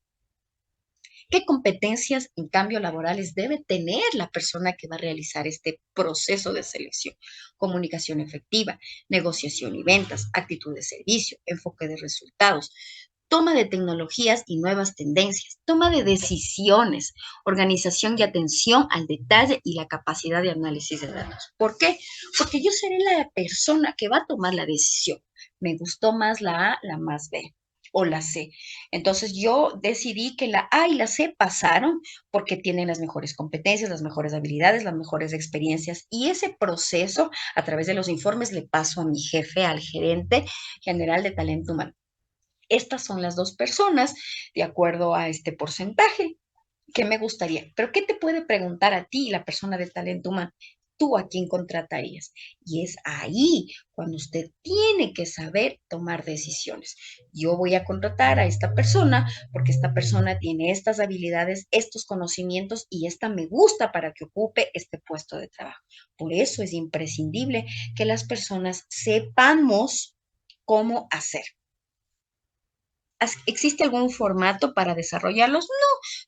¿Qué competencias, en cambio, laborales debe tener la persona que va a realizar este proceso de selección? Comunicación efectiva, negociación y ventas, actitud de servicio, enfoque de resultados, toma de tecnologías y nuevas tendencias, toma de decisiones, organización y atención al detalle y la capacidad de análisis de datos. ¿Por qué? Porque yo seré la persona que va a tomar la decisión. Me gustó más la A, la más B o la C. Entonces yo decidí que la A y la C pasaron porque tienen las mejores competencias, las mejores habilidades, las mejores experiencias y ese proceso a través de los informes le paso a mi jefe, al gerente general de talento humano. Estas son las dos personas de acuerdo a este porcentaje que me gustaría. Pero ¿qué te puede preguntar a ti la persona de talento humano? ¿tú a quién contratarías? Y es ahí cuando usted tiene que saber tomar decisiones. Yo voy a contratar a esta persona porque esta persona tiene estas habilidades, estos conocimientos y esta me gusta para que ocupe este puesto de trabajo. Por eso es imprescindible que las personas sepamos cómo hacer. ¿Existe algún formato para desarrollarlos?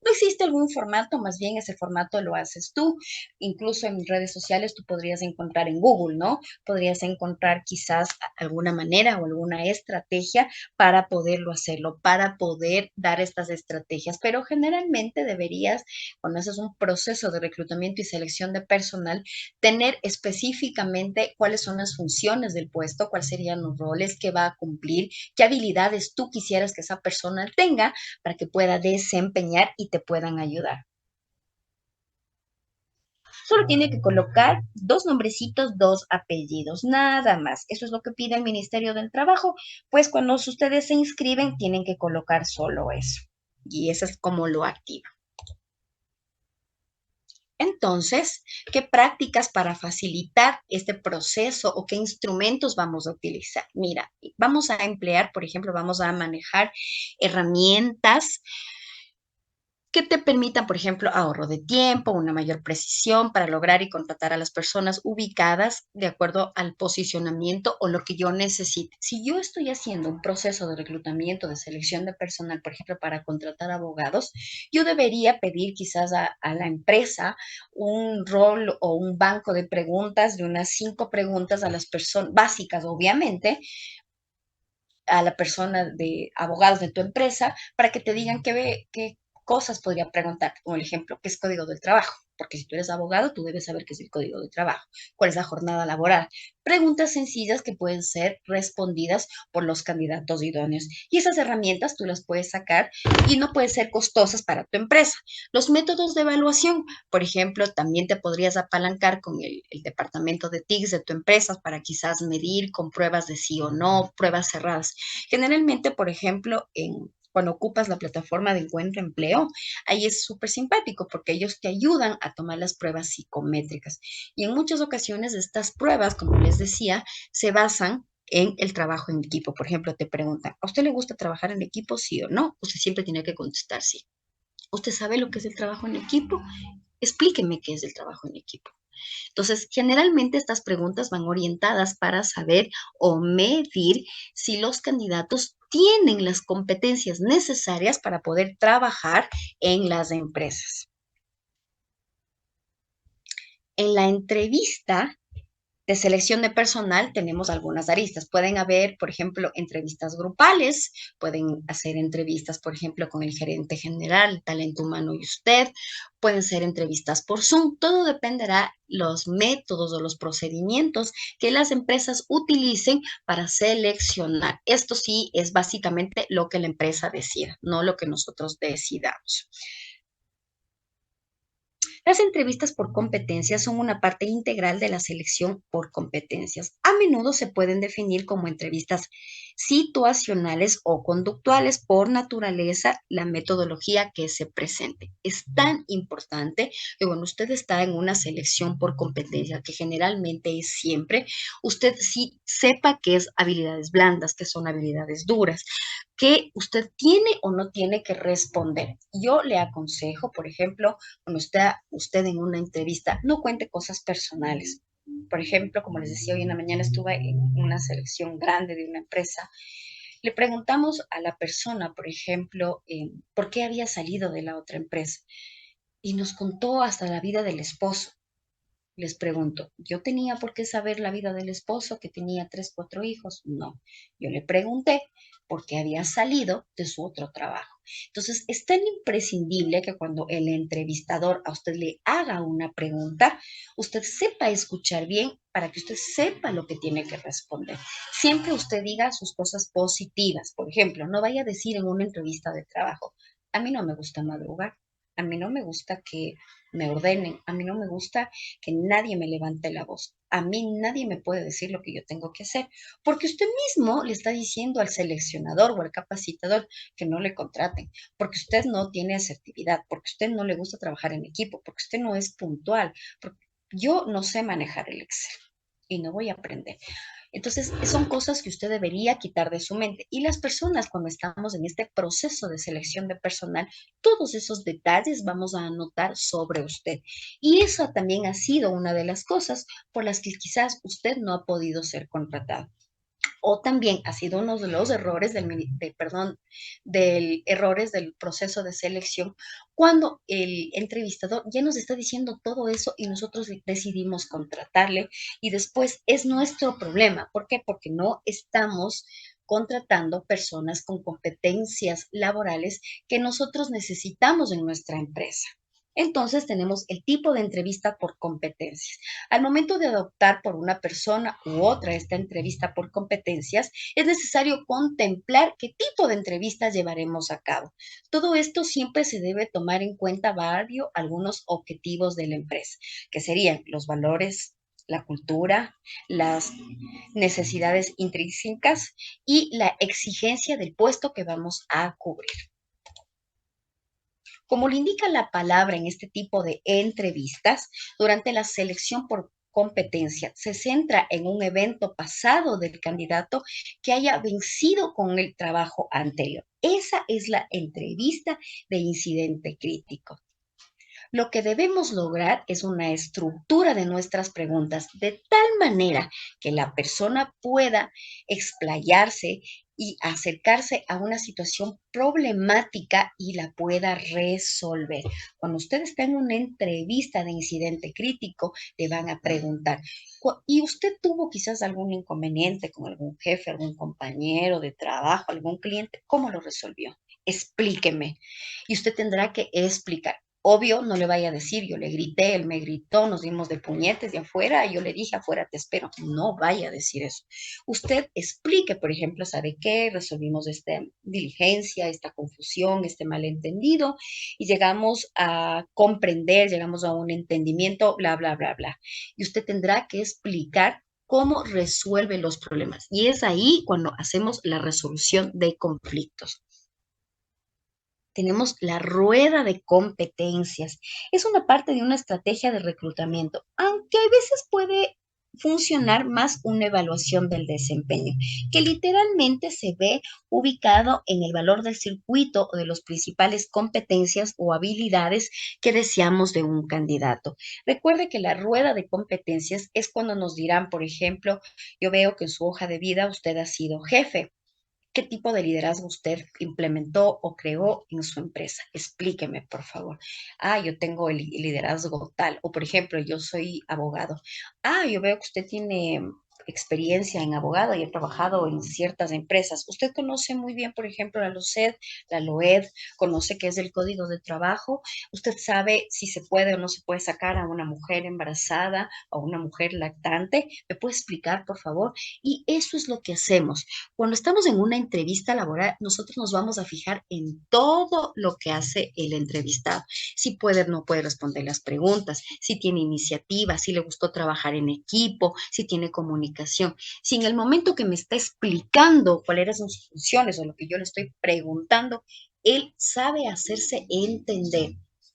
No existe algún formato, más bien ese formato lo haces tú. Incluso en redes sociales tú podrías encontrar en Google, ¿no? Podrías encontrar quizás alguna manera o alguna estrategia para poderlo hacerlo, para poder dar estas estrategias. Pero generalmente deberías, cuando haces un proceso de reclutamiento y selección de personal, tener específicamente cuáles son las funciones del puesto, cuáles serían los roles que va a cumplir, qué habilidades tú quisieras que esa persona tenga para que pueda desempeñar y te puedan ayudar. Solo tiene que colocar 2 nombrecitos, 2 apellidos, nada más. Eso es lo que pide el Ministerio del Trabajo, pues cuando ustedes se inscriben tienen que colocar solo eso. Y eso es como lo activa. Entonces, ¿qué prácticas para facilitar este proceso o qué instrumentos vamos a utilizar? Mira, vamos a emplear, por ejemplo, vamos a manejar herramientas que te permitan, por ejemplo, ahorro de tiempo, una mayor precisión para lograr y contratar a las personas ubicadas de acuerdo al posicionamiento o lo que yo necesite. Si yo estoy haciendo un proceso de reclutamiento, de selección de personal, por ejemplo, para contratar abogados, yo debería pedir quizás a la empresa un rol o un banco de preguntas, de unas 5 preguntas a las personas básicas, obviamente, a la persona de abogados de tu empresa para que te digan qué cosas podría preguntar, como el ejemplo, ¿qué es código del trabajo? Porque si tú eres abogado, tú debes saber qué es el código del trabajo, cuál es la jornada laboral. Preguntas sencillas que pueden ser respondidas por los candidatos idóneos. Y esas herramientas tú las puedes sacar y no pueden ser costosas para tu empresa. Los métodos de evaluación, por ejemplo, también te podrías apalancar con el departamento de TICS de tu empresa para quizás medir con pruebas de sí o no, pruebas cerradas. Generalmente, por ejemplo, cuando ocupas la plataforma de encuentro empleo, ahí es súper simpático porque ellos te ayudan a tomar las pruebas psicométricas. Y en muchas ocasiones estas pruebas, como les decía, se basan en el trabajo en equipo. Por ejemplo, te preguntan, ¿a usted le gusta trabajar en equipo, sí o no? Usted siempre tiene que contestar sí. ¿Usted sabe lo que es el trabajo en equipo? Explíqueme qué es el trabajo en equipo. Entonces, generalmente estas preguntas van orientadas para saber o medir si los candidatos tienen las competencias necesarias para poder trabajar en las empresas. En la entrevista de selección de personal tenemos algunas aristas. Pueden haber, por ejemplo, entrevistas grupales, pueden hacer entrevistas, por ejemplo, con el gerente general, talento humano y usted, pueden ser entrevistas por Zoom. Todo dependerá los métodos o los procedimientos que las empresas utilicen para seleccionar. Esto sí es básicamente lo que la empresa decida, no lo que nosotros decidamos. Las entrevistas por competencias son una parte integral de la selección por competencias. A menudo se pueden definir como entrevistas situacionales o conductuales por naturaleza, la metodología que se presente. Es tan importante que cuando usted está en una selección por competencia, que generalmente es siempre, usted sí sepa qué es habilidades blandas, qué son habilidades duras, que usted tiene o no tiene que responder. Yo le aconsejo, por ejemplo, cuando está usted en una entrevista, no cuente cosas personales. Por ejemplo, como les decía, hoy en la mañana estuve en una selección grande de una empresa. Le preguntamos a la persona, por ejemplo, por qué había salido de la otra empresa y nos contó hasta la vida del esposo. Les pregunto, ¿yo tenía por qué saber la vida del esposo que tenía 3, 4 hijos? No, yo le pregunté por qué había salido de su otro trabajo. Entonces, es tan imprescindible que cuando el entrevistador a usted le haga una pregunta, usted sepa escuchar bien para que usted sepa lo que tiene que responder. Siempre usted diga sus cosas positivas. Por ejemplo, no vaya a decir en una entrevista de trabajo, a mí no me gusta madrugar. A mí no me gusta que me ordenen, a mí no me gusta que nadie me levante la voz, a mí nadie me puede decir lo que yo tengo que hacer, porque usted mismo le está diciendo al seleccionador o al capacitador que no le contraten, porque usted no tiene asertividad, porque usted no le gusta trabajar en equipo, porque usted no es puntual, porque Yo no sé manejar el Excel y no voy a aprender. Entonces, son cosas que usted debería quitar de su mente. Y las personas, cuando estamos en este proceso de selección de personal, todos esos detalles vamos a anotar sobre usted. Y eso también ha sido una de las cosas por las que quizás usted no ha podido ser contratado. O también ha sido uno de los errores del errores del proceso de selección, cuando el entrevistador ya nos está diciendo todo eso y nosotros decidimos contratarle y después es nuestro problema. ¿Por qué? Porque no estamos contratando personas con competencias laborales que nosotros necesitamos en nuestra empresa. Entonces tenemos el tipo de entrevista por competencias. Al momento de adoptar por una persona u otra esta entrevista por competencias, es necesario contemplar qué tipo de entrevista llevaremos a cabo. Todo esto siempre se debe tomar en cuenta algunos objetivos de la empresa, que serían los valores, la cultura, las necesidades intrínsecas y la exigencia del puesto que vamos a cubrir. Como le indica la palabra en este tipo de entrevistas, durante la selección por competencia se centra en un evento pasado del candidato que haya vencido con el trabajo anterior. Esa es la entrevista de incidente crítico. Lo que debemos lograr es una estructura de nuestras preguntas de tal manera que la persona pueda explayarse y acercarse a una situación problemática y la pueda resolver. Cuando usted está en una entrevista de incidente crítico, le van a preguntar, ¿y usted tuvo quizás algún inconveniente con algún jefe, algún compañero de trabajo, algún cliente? ¿Cómo lo resolvió? Explíqueme. Y usted tendrá que explicar. Obvio, no le vaya a decir, yo le grité, él me gritó, nos dimos de puñetes de afuera, yo le dije afuera te espero. No vaya a decir eso. Usted explique, por ejemplo, ¿sabe qué? Resolvimos esta diligencia, esta confusión, este malentendido y llegamos a comprender, llegamos a un entendimiento, bla, bla, bla, bla. Y usted tendrá que explicar cómo resuelve los problemas. Y es ahí cuando hacemos la resolución de conflictos. Tenemos la rueda de competencias. Es una parte de una estrategia de reclutamiento, aunque a veces puede funcionar más una evaluación del desempeño, que literalmente se ve ubicado en el valor del circuito o de las principales competencias o habilidades que deseamos de un candidato. Recuerde que la rueda de competencias es cuando nos dirán, por ejemplo, yo veo que en su hoja de vida usted ha sido jefe. ¿Qué tipo de liderazgo usted implementó o creó en su empresa? Explíqueme, por favor. Yo tengo el liderazgo tal. O, por ejemplo, yo soy abogado. Yo veo que usted tiene experiencia en abogado y he trabajado en ciertas empresas. Usted conoce muy bien, por ejemplo, la LOCED, la LOED, conoce qué es el código de trabajo. Usted sabe si se puede o no se puede sacar a una mujer embarazada o una mujer lactante. ¿Me puede explicar, por favor? Y eso es lo que hacemos. Cuando estamos en una entrevista laboral, nosotros nos vamos a fijar en todo lo que hace el entrevistado. Si puede o no puede responder las preguntas, si tiene iniciativa, si le gustó trabajar en equipo, si tiene comunicación. Si en el momento que me está explicando cuáles eran sus funciones o lo que yo le estoy preguntando, él sabe hacerse entender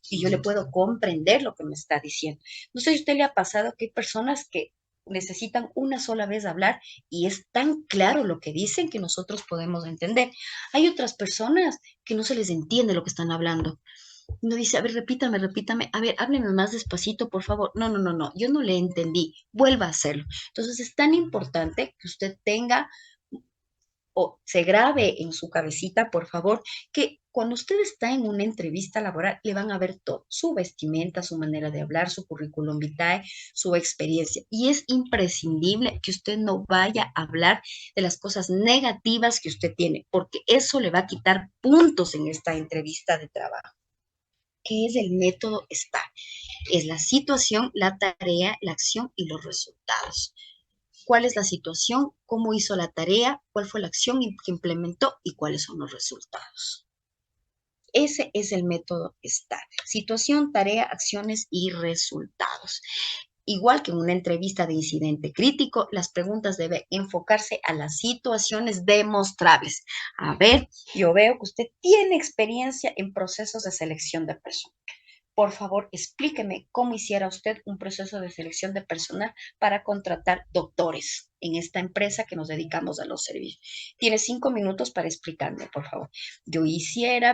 y yo le puedo comprender lo que me está diciendo. No sé si a usted le ha pasado que hay personas que necesitan una sola vez hablar y es tan claro lo que dicen que nosotros podemos entender. Hay otras personas que no se les entiende lo que están hablando. Uno dice, a ver, repítame, a ver, hábleme más despacito, por favor. No, no, no, no, yo no le entendí, vuelva a hacerlo. Entonces es tan importante que usted tenga o se grabe en su cabecita, por favor, que cuando usted está en una entrevista laboral, le van a ver todo, su vestimenta, su manera de hablar, su currículum vitae, su experiencia. Y es imprescindible que usted no vaya a hablar de las cosas negativas que usted tiene, porque eso le va a quitar puntos en esta entrevista de trabajo. ¿Qué es el método STAR? Es la situación, la tarea, la acción y los resultados. ¿Cuál es la situación? ¿Cómo hizo la tarea? ¿Cuál fue la acción que implementó? ¿Y cuáles son los resultados? Ese es el método STAR. Situación, tarea, acciones y resultados. Igual que en una entrevista de incidente crítico, las preguntas deben enfocarse a las situaciones demostrables. A ver, yo veo que usted tiene experiencia en procesos de selección de personas. por favor, explíqueme cómo hiciera usted un proceso de selección de personal para contratar doctores en esta empresa que nos dedicamos a los servicios. Tiene 5 minutos para explicarme, por favor. Yo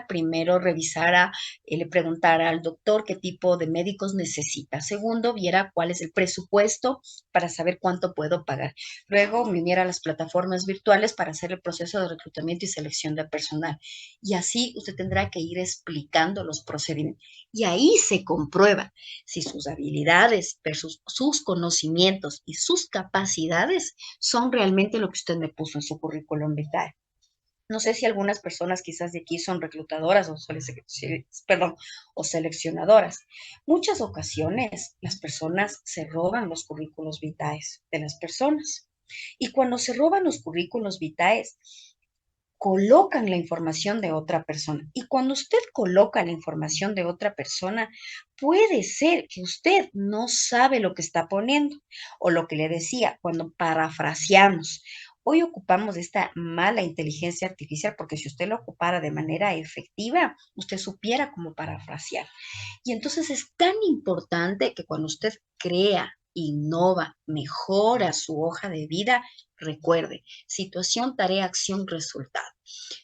primero revisara, le preguntara al doctor qué tipo de médicos necesita. Segundo, viera cuál es el presupuesto para saber cuánto puedo pagar. Luego me uniera a las plataformas virtuales para hacer el proceso de reclutamiento y selección de personal. Y así usted tendrá que ir explicando los procedimientos. Y ahí se comprueba si sus habilidades versus sus conocimientos y sus capacidades son realmente lo que usted me puso en su currículum vitae. No sé si algunas personas quizás de aquí son reclutadoras o seleccionadoras. Muchas ocasiones las personas se roban los currículos vitae de las personas. Y cuando se roban los currículos vitae, colocan la información de otra persona. Y cuando usted coloca la información de otra persona, puede ser que usted no sabe lo que está poniendo. O lo que le decía, cuando parafraseamos. Hoy ocupamos esta mala inteligencia artificial porque si usted lo ocupara de manera efectiva, usted supiera cómo parafrasear. Y entonces es tan importante que cuando usted crea, innova, mejora su hoja de vida, recuerde, situación, tarea, acción, resultado.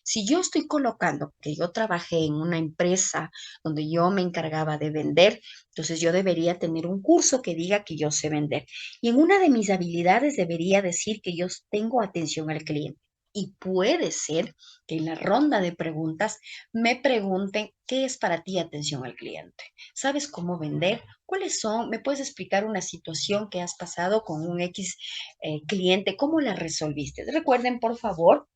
Si yo estoy colocando que yo trabajé en una empresa donde yo me encargaba de vender, entonces yo debería tener un curso que diga que yo sé vender. Y en una de mis habilidades debería decir que yo tengo atención al cliente. Y puede ser que en la ronda de preguntas me pregunten, ¿qué es para ti atención al cliente? ¿Sabes cómo vender? ¿Cuáles son? ¿Me puedes explicar una situación que has pasado con un X cliente? ¿Cómo la resolviste? Recuerden, por favor,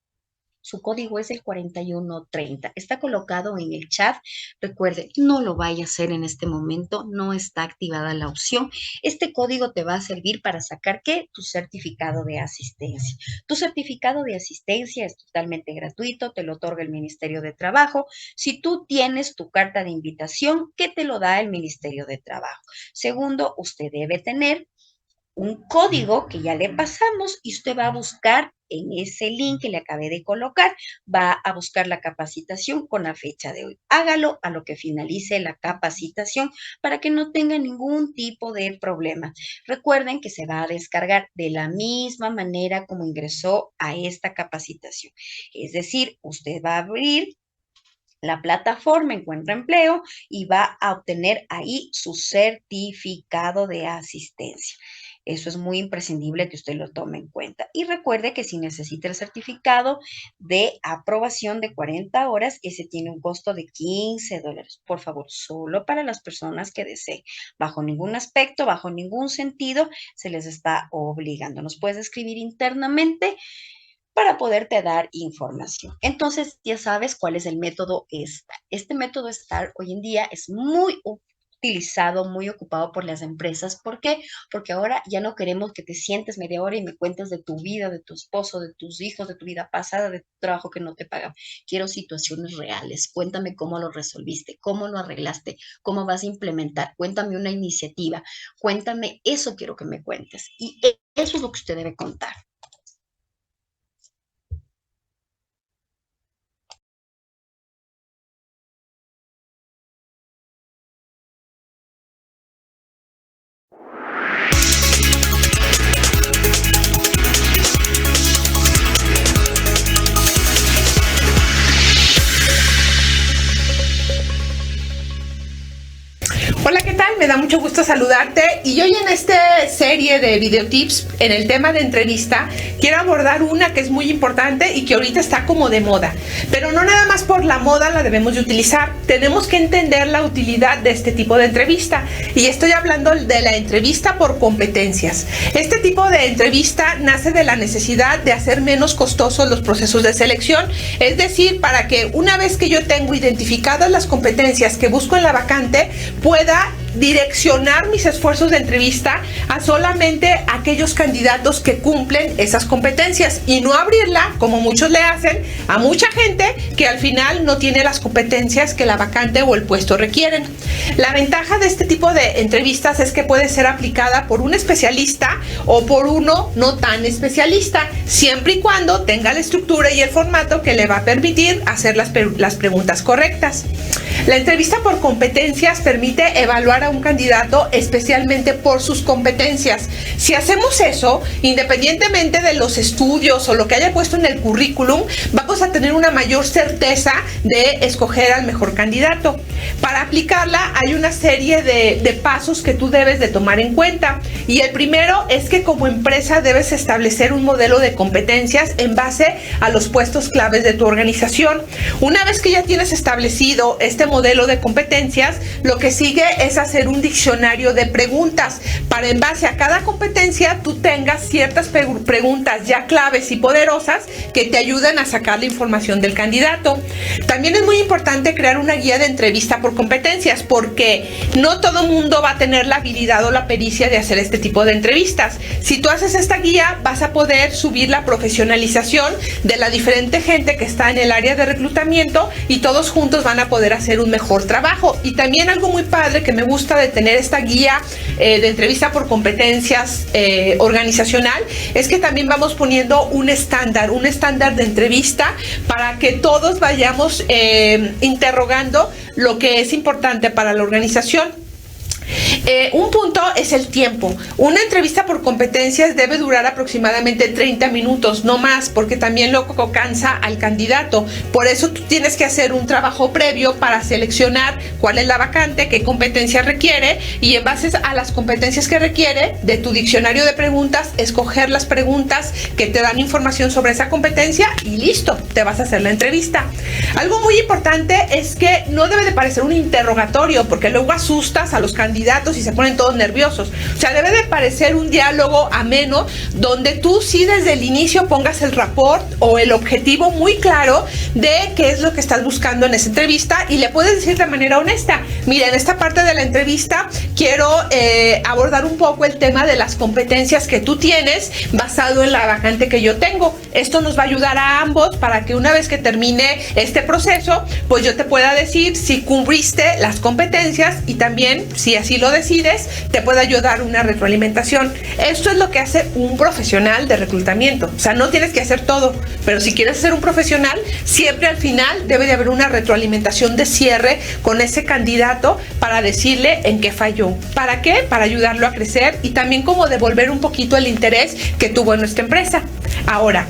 su código es el 4130. Está colocado en el chat. Recuerde, no lo vaya a hacer en este momento. No está activada la opción. Este código te va a servir para sacar, ¿qué? Tu certificado de asistencia. Tu certificado de asistencia es totalmente gratuito. Te lo otorga el Ministerio de Trabajo. Si tú tienes tu carta de invitación, ¿qué te lo da el Ministerio de Trabajo? Segundo, usted debe tener un código que ya le pasamos y usted va a buscar en ese link que le acabé de colocar, va a buscar la capacitación con la fecha de hoy. Hágalo a lo que finalice la capacitación para que no tenga ningún tipo de problema. Recuerden que se va a descargar de la misma manera como ingresó a esta capacitación. Es decir, usted va a abrir la plataforma Encuentra Empleo y va a obtener ahí su certificado de asistencia. Eso es muy imprescindible que usted lo tome en cuenta. Y recuerde que si necesita el certificado de aprobación de 40 horas, ese tiene un costo de $15. Por favor, solo para las personas que deseen. Bajo ningún aspecto, bajo ningún sentido, se les está obligando. Nos puedes escribir internamente para poderte dar información. Entonces, ya sabes cuál es el método STAR. Este método STAR hoy en día es muy utilizado, muy ocupado por las empresas. ¿Por qué? Porque ahora ya no queremos que te sientes media hora y me cuentes de tu vida, de tu esposo, de tus hijos, de tu vida pasada, de tu trabajo que no te pagan. Quiero situaciones reales. Cuéntame cómo lo resolviste, cómo lo arreglaste, cómo vas a implementar. Cuéntame una iniciativa. Cuéntame, eso quiero que me cuentes. Y eso es lo que usted debe contar. Hola, ¿qué tal? Me da mucho gusto saludarte y hoy en esta serie de videotips en el tema de entrevista quiero abordar una que es muy importante y que ahorita está como de moda, pero no nada más por la moda la debemos de utilizar, tenemos que entender la utilidad de este tipo de entrevista y estoy hablando de la entrevista por competencias. Este tipo de entrevista nace de la necesidad de hacer menos costosos los procesos de selección, es decir, para que una vez que yo tengo identificadas las competencias que busco en la vacante, pueda direccionar mis esfuerzos de entrevista a solamente aquellos candidatos que cumplen esas competencias y no abrirla, como muchos le hacen, a mucha gente que al final no tiene las competencias que la vacante o el puesto requieren. La ventaja de este tipo de entrevistas es que puede ser aplicada por un especialista o por uno no tan especialista, siempre y cuando tenga la estructura y el formato que le va a permitir hacer las preguntas correctas. La entrevista por competencias permite evaluar a un candidato especialmente por sus competencias. Si hacemos eso, independientemente de los estudios o lo que haya puesto en el currículum, vamos a tener una mayor certeza de escoger al mejor candidato. Para aplicarla hay una serie de pasos que tú debes de tomar en cuenta. Y el primero es que como empresa debes establecer un modelo de competencias en base a los puestos claves de tu organización. Una vez que ya tienes establecido este modelo de competencias, lo que sigue es hacer un diccionario de preguntas para en base a cada competencia tú tengas ciertas preguntas ya claves y poderosas que te ayuden a sacar la información del candidato. También es muy importante crear una guía de entrevista por competencias porque no todo mundo va a tener la habilidad o la pericia de hacer este tipo de entrevistas. Si tú haces esta guía vas a poder subir la profesionalización de la diferente gente que está en el área de reclutamiento y todos juntos van a poder hacer un mejor trabajo. Y también algo muy padre que me gusta de tener esta guía de entrevista por competencias organizacional es que también vamos poniendo un estándar de entrevista para que todos vayamos interrogando lo que es importante para la organización. Un punto es el tiempo. Una entrevista por competencias debe durar aproximadamente 30 minutos, no más, porque también luego cansa al candidato. Por eso tú tienes que hacer un trabajo previo para seleccionar cuál es la vacante, qué competencias requiere y en base a las competencias que requiere de tu diccionario de preguntas, escoger las preguntas que te dan información sobre esa competencia y listo, te vas a hacer la entrevista. Algo muy importante es que no debe de parecer un interrogatorio porque luego asustas a los candidatos y se ponen todos nerviosos. O sea, debe de parecer un diálogo ameno donde tú sí desde el inicio pongas el rapport o el objetivo muy claro de qué es lo que estás buscando en esa entrevista y le puedes decir de manera honesta, mira, en esta parte de la entrevista quiero abordar un poco el tema de las competencias que tú tienes basado en la vacante que yo tengo. Esto nos va a ayudar a ambos para que una vez que termine este proceso, pues yo te pueda decir si cubriste las competencias y también, si así lo decides, te puede ayudar una retroalimentación. Esto es lo que hace un profesional de reclutamiento. O sea, no tienes que hacer todo, pero si quieres ser un profesional, siempre al final debe de haber una retroalimentación de cierre con ese candidato para decirle en qué falló. ¿Para qué? Para ayudarlo a crecer y también como devolver un poquito el interés que tuvo en nuestra empresa. Ahora,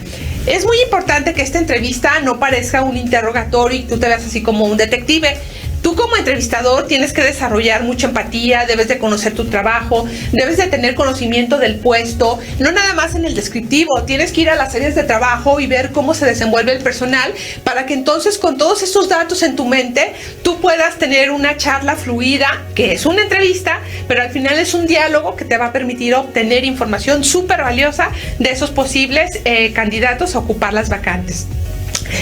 es muy importante que esta entrevista no parezca un interrogatorio y tú te veas así como un detective. Tú como entrevistador tienes que desarrollar mucha empatía, debes de conocer tu trabajo, debes de tener conocimiento del puesto, no nada más en el descriptivo, tienes que ir a las áreas de trabajo y ver cómo se desenvuelve el personal para que entonces con todos estos datos en tu mente tú puedas tener una charla fluida, que es una entrevista, pero al final es un diálogo que te va a permitir obtener información súper valiosa de esos posibles candidatos a ocupar las vacantes.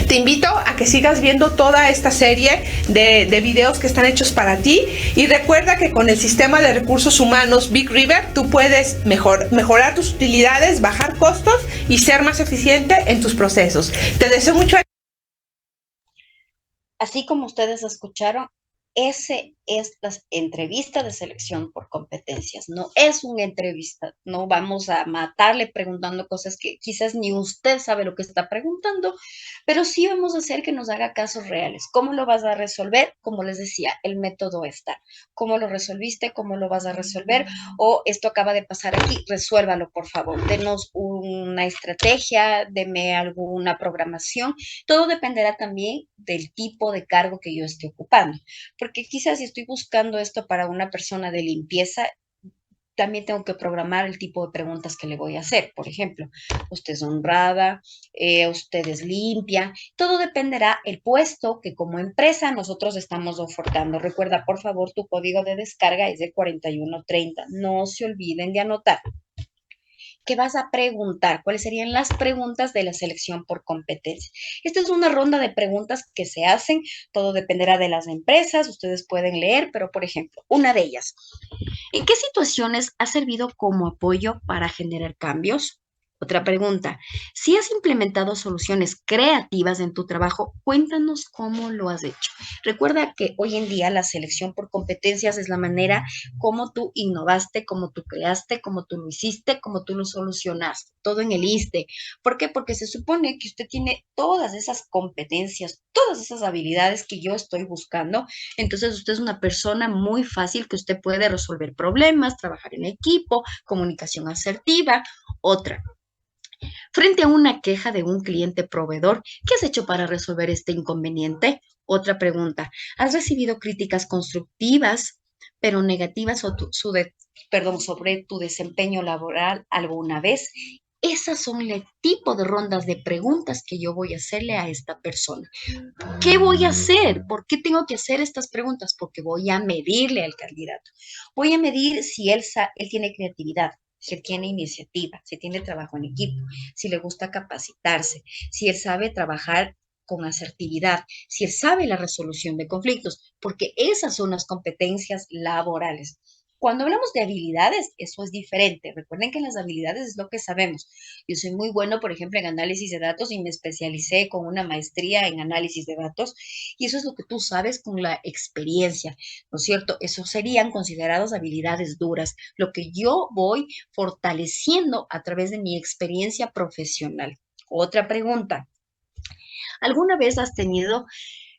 Te invito a que sigas viendo toda esta serie de videos que están hechos para ti y recuerda que con el sistema de recursos humanos Big River tú puedes mejorar tus utilidades, bajar costos y ser más eficiente en tus procesos. Te deseo mucho. Así como ustedes escucharon, ese es la entrevista de selección por competencias. No es una entrevista. No vamos a matarle preguntando cosas que quizás ni usted sabe lo que está preguntando, pero sí vamos a hacer que nos haga casos reales. ¿Cómo lo vas a resolver? Como les decía, el método está. ¿Cómo lo resolviste? ¿Cómo lo vas a resolver? O esto acaba de pasar aquí, resuélvalo, por favor. Denos una estrategia, deme alguna programación. Todo dependerá también del tipo de cargo que yo esté ocupando. Porque quizás si estoy buscando esto para una persona de limpieza, también tengo que programar el tipo de preguntas que le voy a hacer. Por ejemplo, usted es honrada, usted es limpia. Todo dependerá el puesto que como empresa nosotros estamos ofertando. Recuerda, por favor, tu código de descarga es de 4130. No se olviden de anotar. ¿Qué vas a preguntar? ¿Cuáles serían las preguntas de la selección por competencia? Esta es una ronda de preguntas que se hacen, todo dependerá de las empresas, ustedes pueden leer, pero por ejemplo, una de ellas, ¿en qué situaciones ha servido como apoyo para generar cambios? Otra pregunta, si has implementado soluciones creativas en tu trabajo, cuéntanos cómo lo has hecho. Recuerda que hoy en día la selección por competencias es la manera como tú innovaste, como tú creaste, como tú lo hiciste, como tú lo solucionaste, todo en el ISTE. ¿Por qué? Porque se supone que usted tiene todas esas competencias, todas esas habilidades que yo estoy buscando. Entonces usted es una persona muy fácil que usted puede resolver problemas, trabajar en equipo, comunicación asertiva. Otra, frente a una queja de un cliente proveedor, ¿qué has hecho para resolver este inconveniente? Otra pregunta, ¿has recibido críticas constructivas, pero negativas sobre tu desempeño laboral alguna vez? Esas son el tipo de rondas de preguntas que yo voy a hacerle a esta persona. ¿Qué voy a hacer? ¿Por qué tengo que hacer estas preguntas? Porque voy a medirle al candidato. Voy a medir si él tiene creatividad, si él tiene iniciativa, si tiene trabajo en equipo, si le gusta capacitarse, si él sabe trabajar con asertividad, si él sabe la resolución de conflictos, porque esas son las competencias laborales. Cuando hablamos de habilidades, eso es diferente. Recuerden que las habilidades es lo que sabemos. Yo soy muy bueno, por ejemplo, en análisis de datos y me especialicé con una maestría en análisis de datos y eso es lo que tú sabes con la experiencia, ¿no es cierto? Eso serían consideradas habilidades duras, lo que yo voy fortaleciendo a través de mi experiencia profesional. Otra pregunta. ¿Alguna vez has tenido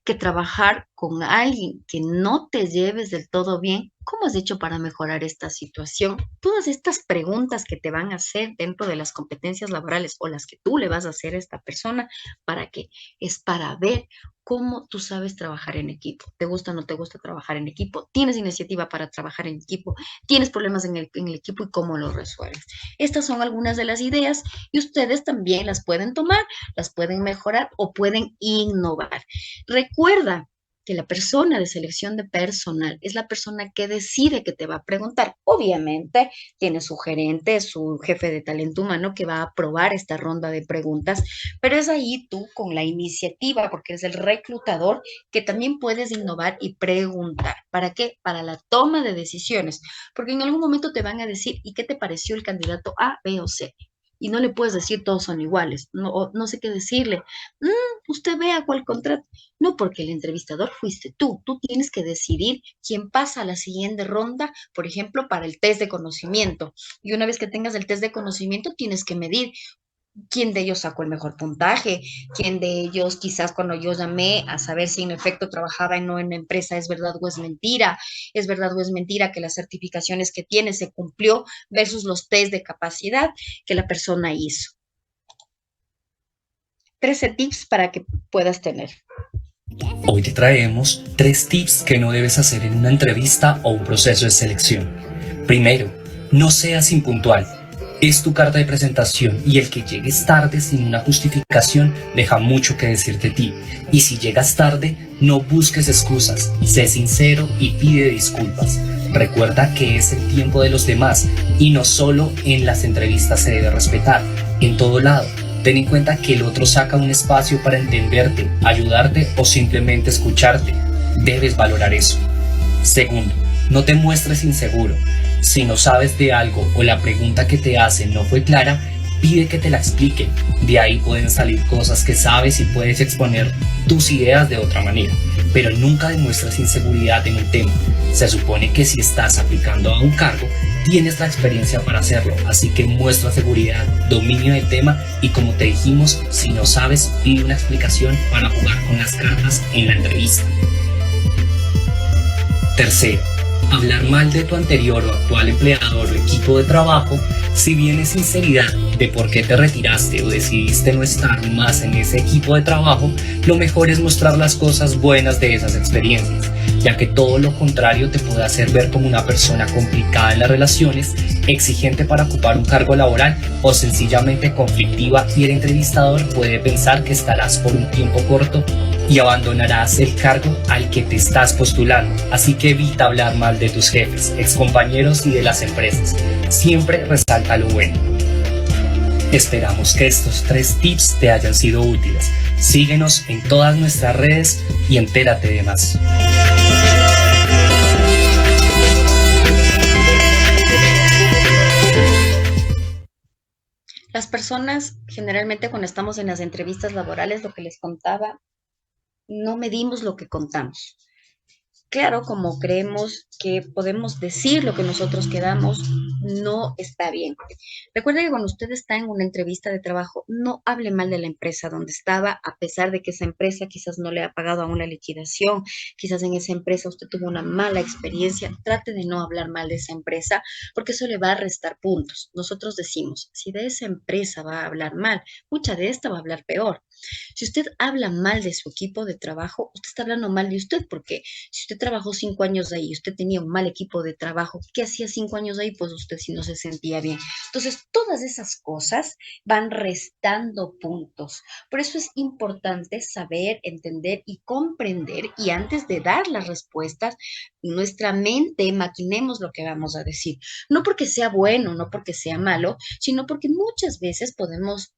que trabajar con alguien que no te lleves del todo bien? ¿Cómo has hecho para mejorar esta situación? Todas estas preguntas que te van a hacer dentro de las competencias laborales o las que tú le vas a hacer a esta persona, ¿para qué? Es para ver cómo tú sabes trabajar en equipo. ¿Te gusta o no te gusta trabajar en equipo? ¿Tienes iniciativa para trabajar en equipo? ¿Tienes problemas en el equipo y cómo los resuelves? Estas son algunas de las ideas y ustedes también las pueden tomar, las pueden mejorar o pueden innovar. Recuerda que la persona de selección de personal es la persona que decide que te va a preguntar. Obviamente, tiene su gerente, su jefe de talento humano que va a aprobar esta ronda de preguntas, pero es ahí tú con la iniciativa, porque eres el reclutador, que también puedes innovar y preguntar. ¿Para qué? Para la toma de decisiones, porque en algún momento te van a decir, ¿y qué te pareció el candidato A, B o C? Y no le puedes decir todos son iguales, no sé qué decirle. Usted vea cuál contrato. No, porque el entrevistador fuiste tú. Tú tienes que decidir quién pasa a la siguiente ronda, por ejemplo, para el test de conocimiento. Y una vez que tengas el test de conocimiento, tienes que medir quién de ellos sacó el mejor puntaje, quién de ellos quizás cuando yo llamé a saber si en efecto trabajaba en una empresa es verdad o es mentira que las certificaciones que tiene se cumplió versus los test de capacidad que la persona hizo. 13 tips para que puedas tener. Hoy te traemos 3 tips que no debes hacer en una entrevista o un proceso de selección. Primero, no seas impuntual. Es tu carta de presentación y el que llegues tarde sin una justificación deja mucho que decir de ti. Y si llegas tarde, no busques excusas, sé sincero y pide disculpas. Recuerda que es el tiempo de los demás y no solo en las entrevistas se debe respetar, en todo lado. Ten en cuenta que el otro saca un espacio para entenderte, ayudarte o simplemente escucharte. Debes valorar eso. Segundo, no te muestres inseguro. Si no sabes de algo o la pregunta que te hacen no fue clara, pide que te la expliquen. De ahí pueden salir cosas que sabes y puedes exponer tus ideas de otra manera. Pero nunca demuestres inseguridad en un tema. Se supone que si estás aplicando a un cargo, tienes la experiencia para hacerlo, así que muestra seguridad, dominio del tema y como te dijimos, si no sabes, pide una explicación para jugar con las cartas en la entrevista. Tercero, hablar mal de tu anterior o actual empleador o equipo de trabajo, si bien es sinceridad de por qué te retiraste o decidiste no estar más en ese equipo de trabajo, lo mejor es mostrar las cosas buenas de esas experiencias, ya que todo lo contrario te puede hacer ver como una persona complicada en las relaciones, exigente para ocupar un cargo laboral o sencillamente conflictiva, y el entrevistador puede pensar que estarás por un tiempo corto y abandonarás el cargo al que te estás postulando. Así que evita hablar mal de tus jefes, excompañeros y de las empresas. Siempre resalta lo bueno. Esperamos que estos 3 tips te hayan sido útiles. Síguenos en todas nuestras redes y entérate de más. Las personas, generalmente cuando estamos en las entrevistas laborales, lo que les contaba, no medimos lo que contamos. Claro, como creemos que podemos decir lo que nosotros queramos, no está bien. Recuerda que cuando usted está en una entrevista de trabajo, no hable mal de la empresa donde estaba, a pesar de que esa empresa quizás no le ha pagado a una liquidación, quizás en esa empresa usted tuvo una mala experiencia. Trate de no hablar mal de esa empresa, porque eso le va a restar puntos. Nosotros decimos, si de esa empresa va a hablar mal, mucha de esta va a hablar peor. Si usted habla mal de su equipo de trabajo, usted está hablando mal de usted, porque si usted trabajó 5 años ahí y usted tenía un mal equipo de trabajo, ¿qué hacía 5 años ahí? Pues usted si no se sentía bien. Entonces, todas esas cosas van restando puntos. Por eso es importante saber, entender y comprender, y antes de dar las respuestas, en nuestra mente maquinemos lo que vamos a decir. No porque sea bueno, no porque sea malo, sino porque muchas veces podemos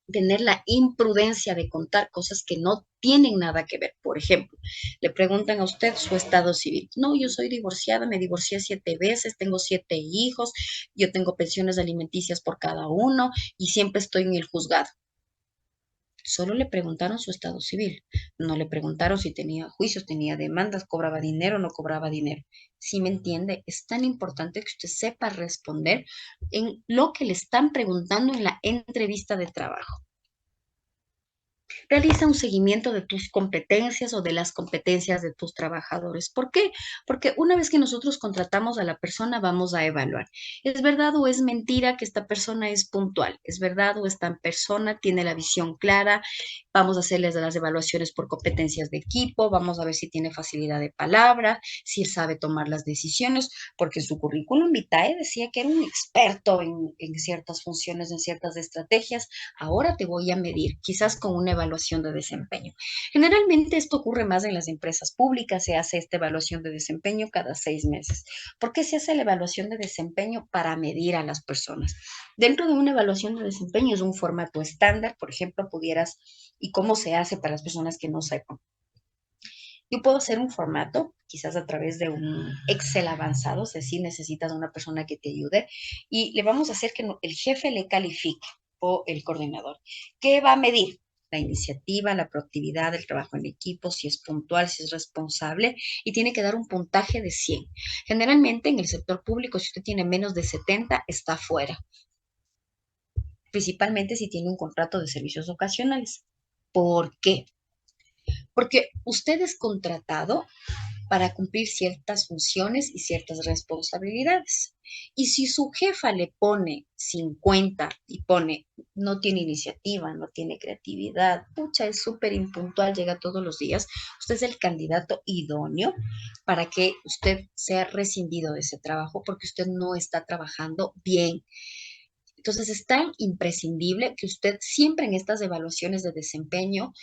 tener la imprudencia de contar cosas que no tienen nada que ver. Por ejemplo, le preguntan a usted su estado civil. No, yo soy divorciada, me divorcié 7 veces, tengo 7 hijos, yo tengo pensiones alimenticias por cada uno y siempre estoy en el juzgado. Solo le preguntaron su estado civil. No le preguntaron si tenía juicios, tenía demandas, cobraba dinero o no cobraba dinero. ¿Sí me entiende? Es tan importante que usted sepa responder en lo que le están preguntando en la entrevista de trabajo. Realiza un seguimiento de tus competencias o de las competencias de tus trabajadores. ¿Por qué? Porque una vez que nosotros contratamos a la persona, vamos a evaluar. ¿Es verdad o es mentira que esta persona es puntual? ¿Es verdad o esta persona tiene la visión clara? Vamos a hacerles las evaluaciones por competencias de equipo, vamos a ver si tiene facilidad de palabra, si sabe tomar las decisiones, porque en su currículum vitae decía que era un experto en ciertas funciones, en ciertas estrategias. Ahora te voy a medir, quizás con una evaluación de desempeño. Generalmente esto ocurre más en las empresas públicas, se hace esta evaluación de desempeño cada 6 meses. ¿Por qué se hace la evaluación de desempeño? Para medir a las personas. Dentro de una evaluación de desempeño es un formato estándar, por ejemplo, pudieras, y cómo se hace para las personas que no sepan. Yo puedo hacer un formato, quizás a través de un Excel avanzado, si necesitas una persona que te ayude, y le vamos a hacer que el jefe le califique o el coordinador. ¿Qué va a medir? La iniciativa, la proactividad, el trabajo en equipo, si es puntual, si es responsable, y tiene que dar un puntaje de 100. Generalmente en el sector público, si usted tiene menos de 70, está fuera, principalmente si tiene un contrato de servicios ocasionales. ¿Por qué? Porque usted es contratado para cumplir ciertas funciones y ciertas responsabilidades. Y si su jefa le pone 50 y pone, no tiene iniciativa, no tiene creatividad, pucha, es súper impuntual, llega todos los días, usted es el candidato idóneo para que usted sea rescindido de ese trabajo porque usted no está trabajando bien. Entonces es tan imprescindible que usted siempre en estas evaluaciones de desempeño,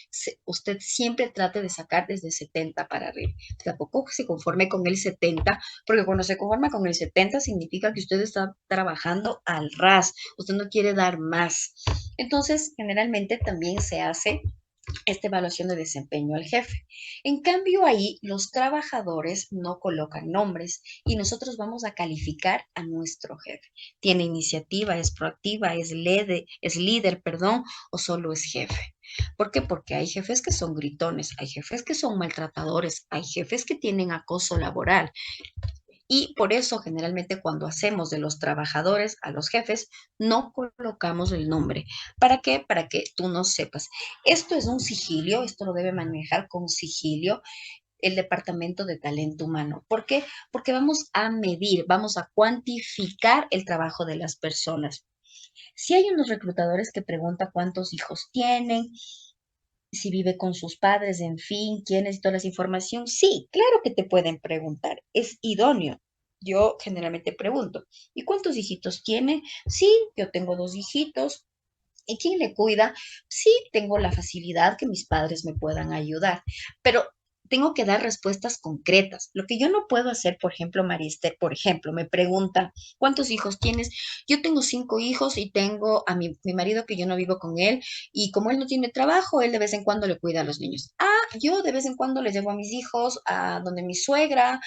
usted siempre trate de sacar desde 70 para arriba. Tampoco se conforme con el 70, porque cuando se conforma con el 70 significa que usted está trabajando al ras, usted no quiere dar más. Entonces, generalmente también se hace esta evaluación de desempeño al jefe. En cambio, ahí los trabajadores no colocan nombres y nosotros vamos a calificar a nuestro jefe. ¿Tiene iniciativa, es proactiva, es líder, o solo es jefe? ¿Por qué? Porque hay jefes que son gritones, hay jefes que son maltratadores, hay jefes que tienen acoso laboral. Y por eso generalmente cuando hacemos de los trabajadores a los jefes, no colocamos el nombre. ¿Para qué? Para que tú no sepas. Esto es un sigilio, esto lo debe manejar con sigilio el Departamento de Talento Humano. ¿Por qué? Porque vamos a medir, vamos a cuantificar el trabajo de las personas. Si hay unos reclutadores que preguntan cuántos hijos tienen, si vive con sus padres, en fin, quiénes y toda esa información. Sí, claro que te pueden preguntar, es idóneo. Yo generalmente pregunto, ¿y cuántos hijitos tiene? Sí, yo tengo 2 hijitos. ¿Y quién le cuida? Sí, tengo la facilidad que mis padres me puedan ayudar. Pero tengo que dar respuestas concretas. Lo que yo no puedo hacer, por ejemplo, Mariste, por ejemplo, me preguntan, ¿cuántos hijos tienes? Yo tengo 5 hijos y tengo a mi marido que yo no vivo con él y como él no tiene trabajo, él de vez en cuando le cuida a los niños. Yo de vez en cuando les llevo a mis hijos a donde mi suegra,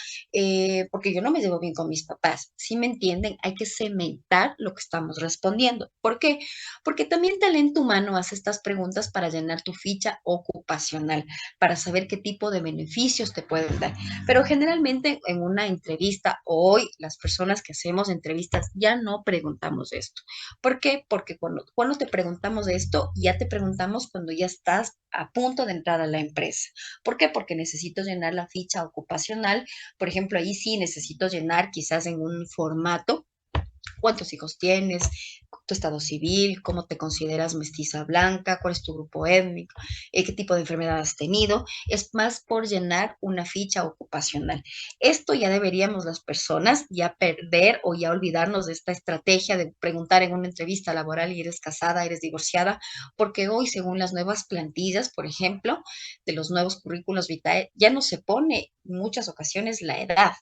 porque yo no me llevo bien con mis papás. ¿Sí me entienden? Hay que cementar lo que estamos respondiendo. ¿Por qué? Porque también Talento Humano hace estas preguntas para llenar tu ficha ocupacional, para saber qué tipo de beneficios te pueden dar. Pero generalmente en una entrevista, hoy las personas que hacemos entrevistas ya no preguntamos esto. ¿Por qué? Porque cuando te preguntamos de esto, ya te preguntamos cuando ya estás a punto de entrar a la empresa. ¿Por qué? Porque necesito llenar la ficha ocupacional. Por ejemplo, ahí sí necesito llenar quizás en un formato. ¿Cuántos hijos tienes? Tu estado civil, cómo te consideras mestiza blanca, cuál es tu grupo étnico, qué tipo de enfermedad has tenido. Es más por llenar una ficha ocupacional. Esto ya deberíamos las personas ya perder o ya olvidarnos de esta estrategia de preguntar en una entrevista laboral y eres casada, eres divorciada, porque hoy según las nuevas plantillas, por ejemplo, de los nuevos currículos vitae, ya no se pone en muchas ocasiones la edad.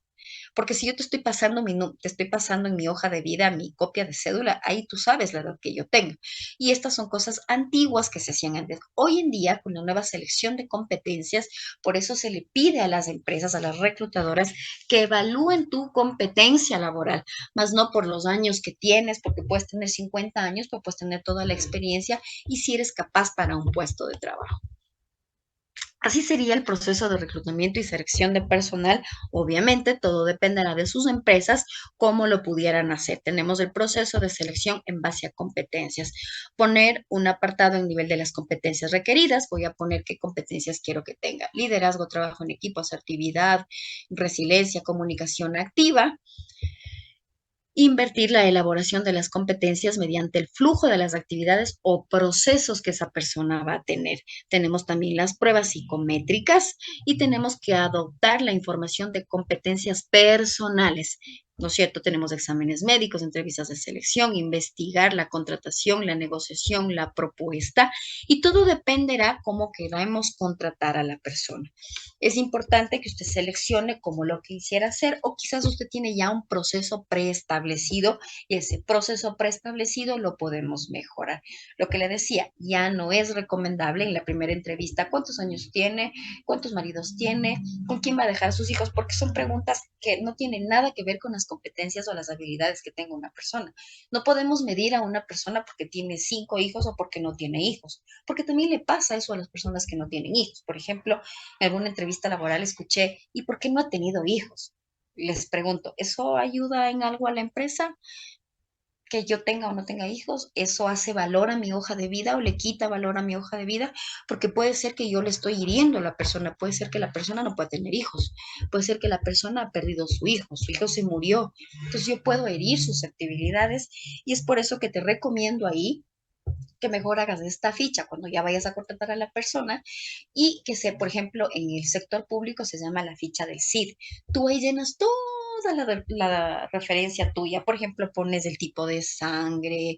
Porque si yo te estoy pasando en mi hoja de vida, mi copia de cédula, ahí tú sabes la edad que yo tengo. Y estas son cosas antiguas que se hacían antes. Hoy en día, con la nueva selección de competencias, por eso se le pide a las empresas, a las reclutadoras, que evalúen tu competencia laboral, más no por los años que tienes, porque puedes tener 50 años, pero puedes tener toda la experiencia y si eres capaz para un puesto de trabajo. Así sería el proceso de reclutamiento y selección de personal. Obviamente, todo dependerá de sus empresas, cómo lo pudieran hacer. Tenemos el proceso de selección en base a competencias. Poner un apartado en nivel de las competencias requeridas. Voy a poner qué competencias quiero que tenga. Liderazgo, trabajo en equipo, asertividad, resiliencia, comunicación activa. Invertir la elaboración de las competencias mediante el flujo de las actividades o procesos que esa persona va a tener. Tenemos también las pruebas psicométricas y tenemos que adoptar la información de competencias personales. ¿No es cierto? Tenemos exámenes médicos, entrevistas de selección, investigar la contratación, la negociación, la propuesta y todo dependerá cómo queramos contratar a la persona. Es importante que usted seleccione como lo que quisiera hacer o quizás usted tiene ya un proceso preestablecido y ese proceso preestablecido lo podemos mejorar. Lo que le decía, ya no es recomendable en la primera entrevista cuántos años tiene, cuántos maridos tiene, con quién va a dejar a sus hijos, porque son preguntas que no tienen nada que ver con las competencias o las habilidades que tenga una persona. No podemos medir a una persona porque tiene 5 hijos o porque no tiene hijos, porque también le pasa eso a las personas que no tienen hijos. Por ejemplo, en alguna entrevista laboral escuché, ¿y por qué no ha tenido hijos? Les pregunto, ¿eso ayuda en algo a la empresa? Que yo tenga o no tenga hijos, ¿eso hace valor a mi hoja de vida o le quita valor a mi hoja de vida? Porque puede ser que yo le estoy hiriendo a la persona, puede ser que la persona no pueda tener hijos, puede ser que la persona ha perdido su hijo se murió, entonces yo puedo herir susceptibilidades y es por eso que te recomiendo ahí que mejor hagas esta ficha cuando ya vayas a contratar a la persona y que sea, por ejemplo, en el sector público se llama la ficha del CID. Tú ahí llenas toda la referencia tuya. Por ejemplo, pones el tipo de sangre,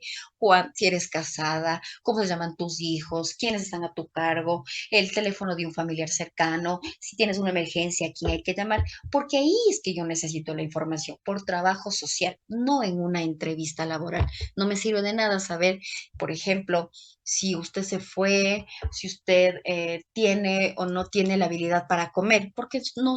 si eres casada, cómo se llaman tus hijos, quiénes están a tu cargo, el teléfono de un familiar cercano, si tienes una emergencia, a quién hay que llamar, porque ahí es que yo necesito la información por trabajo social, no en una entrevista laboral. No me sirve de nada saber, por ejemplo, si usted se fue, si usted tiene o no tiene la habilidad para comer, porque no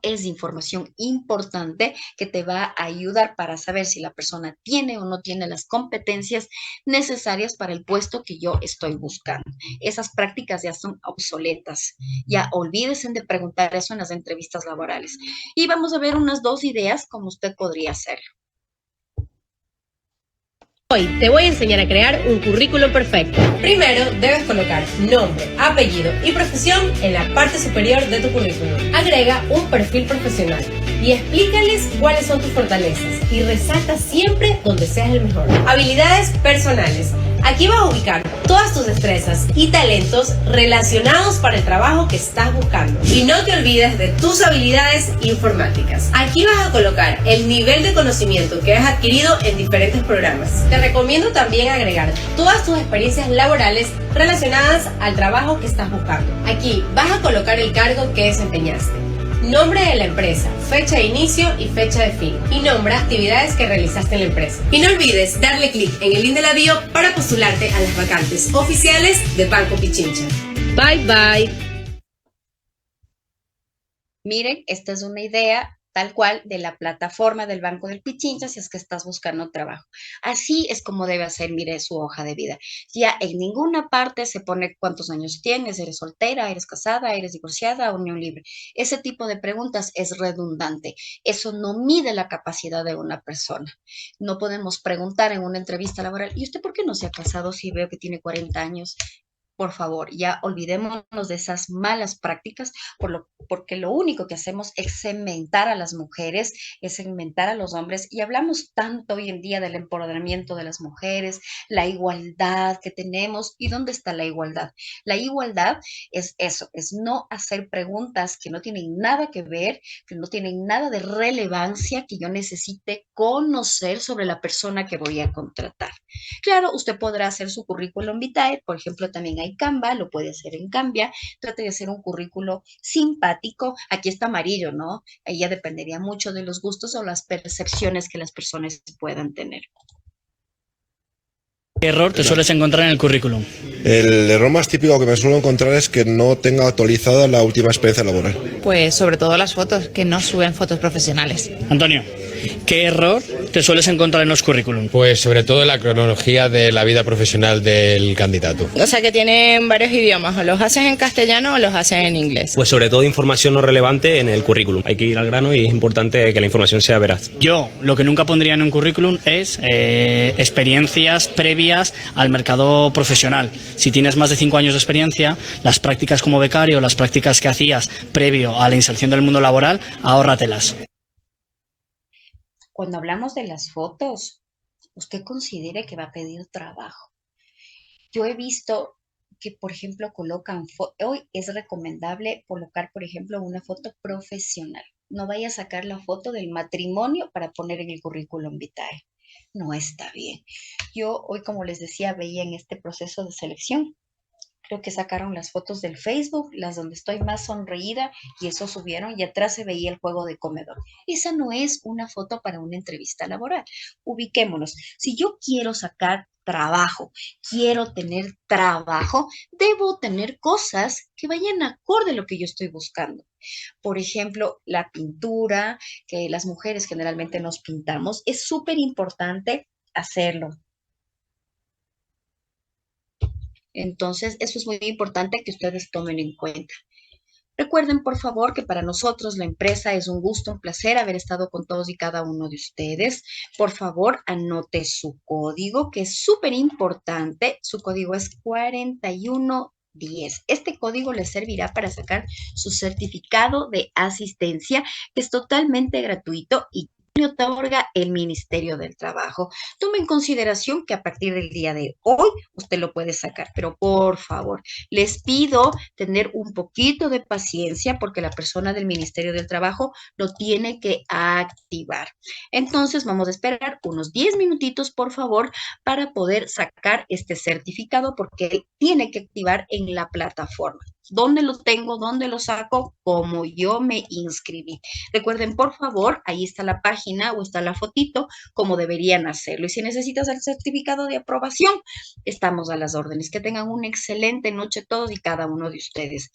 es información importante que te va a ayudar para saber si la persona tiene o no tiene las competencias necesarias para el puesto que yo estoy buscando. Esas prácticas ya son obsoletas. Ya olvídense de preguntar eso en las entrevistas laborales. Y vamos a ver unas 2 ideas como usted podría hacerlo. Hoy te voy a enseñar a crear un currículum perfecto. Primero debes colocar nombre, apellido y profesión en la parte superior de tu currículum. Agrega un perfil profesional y explícales cuáles son tus fortalezas y resalta siempre donde seas el mejor. Habilidades personales. Aquí vas a ubicar todas tus destrezas y talentos relacionados para el trabajo que estás buscando. Y no te olvides de tus habilidades informáticas. Aquí vas a colocar el nivel de conocimiento que has adquirido en diferentes programas. Te recomiendo también agregar todas tus experiencias laborales relacionadas al trabajo que estás buscando. Aquí vas a colocar el cargo que desempeñaste, nombre de la empresa, fecha de inicio y fecha de fin, y nombra actividades que realizaste en la empresa. Y no olvides darle clic en el link de la bio para postularte a las vacantes oficiales de Banco Pichincha. Bye bye. Miren, esta es una idea tal cual de la plataforma del Banco del Pichincha si es que estás buscando trabajo. Así es como debe ser, mire, su hoja de vida. Ya en ninguna parte se pone cuántos años tienes, eres soltera, eres casada, eres divorciada, unión libre. Ese tipo de preguntas es redundante. Eso no mide la capacidad de una persona. No podemos preguntar en una entrevista laboral, ¿y usted por qué no se ha casado si veo que tiene 40 años? Por favor, ya olvidémonos de esas malas prácticas, porque lo único que hacemos es segmentar a las mujeres, es segmentar a los hombres, y hablamos tanto hoy en día del empoderamiento de las mujeres, la igualdad que tenemos. ¿Y dónde está la igualdad? La igualdad es eso, es no hacer preguntas que no tienen nada que ver, que no tienen nada de relevancia, que yo necesite conocer sobre la persona que voy a contratar. Claro, usted podrá hacer su currículum vitae, por ejemplo, también hay Canva, lo puede hacer en Canva. Trate de hacer un currículo simpático. Aquí está amarillo, ¿no? Ahí ya dependería mucho de los gustos o las percepciones que las personas puedan tener. ¿Qué error te sueles encontrar en el currículum? El error más típico que me suelo encontrar es que no tenga actualizada la última experiencia laboral. Pues sobre todo las fotos, que no suben fotos profesionales. Antonio, ¿qué error te sueles encontrar en los currículum? Pues sobre todo la cronología de la vida profesional del candidato. O sea que tienen varios idiomas, o los haces en castellano o los haces en inglés. Pues sobre todo información no relevante en el currículum. Hay que ir al grano y es importante que la información sea veraz. Yo lo que nunca pondría en un currículum es experiencias previas al mercado profesional. Si tienes más de 5 años de experiencia, las prácticas como becario, las prácticas que hacías previo a la inserción del mundo laboral, ahórratelas. Cuando hablamos de las fotos, usted considere que va a pedir trabajo. Yo he visto que, por ejemplo, colocan hoy es recomendable colocar, por ejemplo, una foto profesional. No vaya a sacar la foto del matrimonio para poner en el currículum vitae. No está bien. Yo hoy, como les decía, veía en este proceso de selección, creo que sacaron las fotos del Facebook, las donde estoy más sonreída, y eso subieron, y atrás se veía el juego de comedor. Esa no es una foto para una entrevista laboral. Ubiquémonos. Si yo quiero sacar trabajo, quiero tener trabajo, debo tener cosas que vayan acorde a lo que yo estoy buscando. Por ejemplo, la pintura, que las mujeres generalmente nos pintamos, es súper importante hacerlo. Entonces, eso es muy importante que ustedes tomen en cuenta. Recuerden, por favor, que para nosotros la empresa es un gusto, un placer haber estado con todos y cada uno de ustedes. Por favor, anote su código, que es súper importante. Su código es 4110. Este código les servirá para sacar su certificado de asistencia, que es totalmente gratuito y le otorga el Ministerio del Trabajo. Tome en consideración que a partir del día de hoy usted lo puede sacar, pero por favor, les pido tener un poquito de paciencia porque la persona del Ministerio del Trabajo lo tiene que activar. Entonces, vamos a esperar unos 10 minutitos, por favor, para poder sacar este certificado porque tiene que activar en la plataforma. ¿Dónde lo tengo? ¿Dónde lo saco? Como yo me inscribí. Recuerden, por favor, ahí está la página o está la fotito, como deberían hacerlo. Y si necesitas el certificado de aprobación, estamos a las órdenes. Que tengan una excelente noche todos y cada uno de ustedes.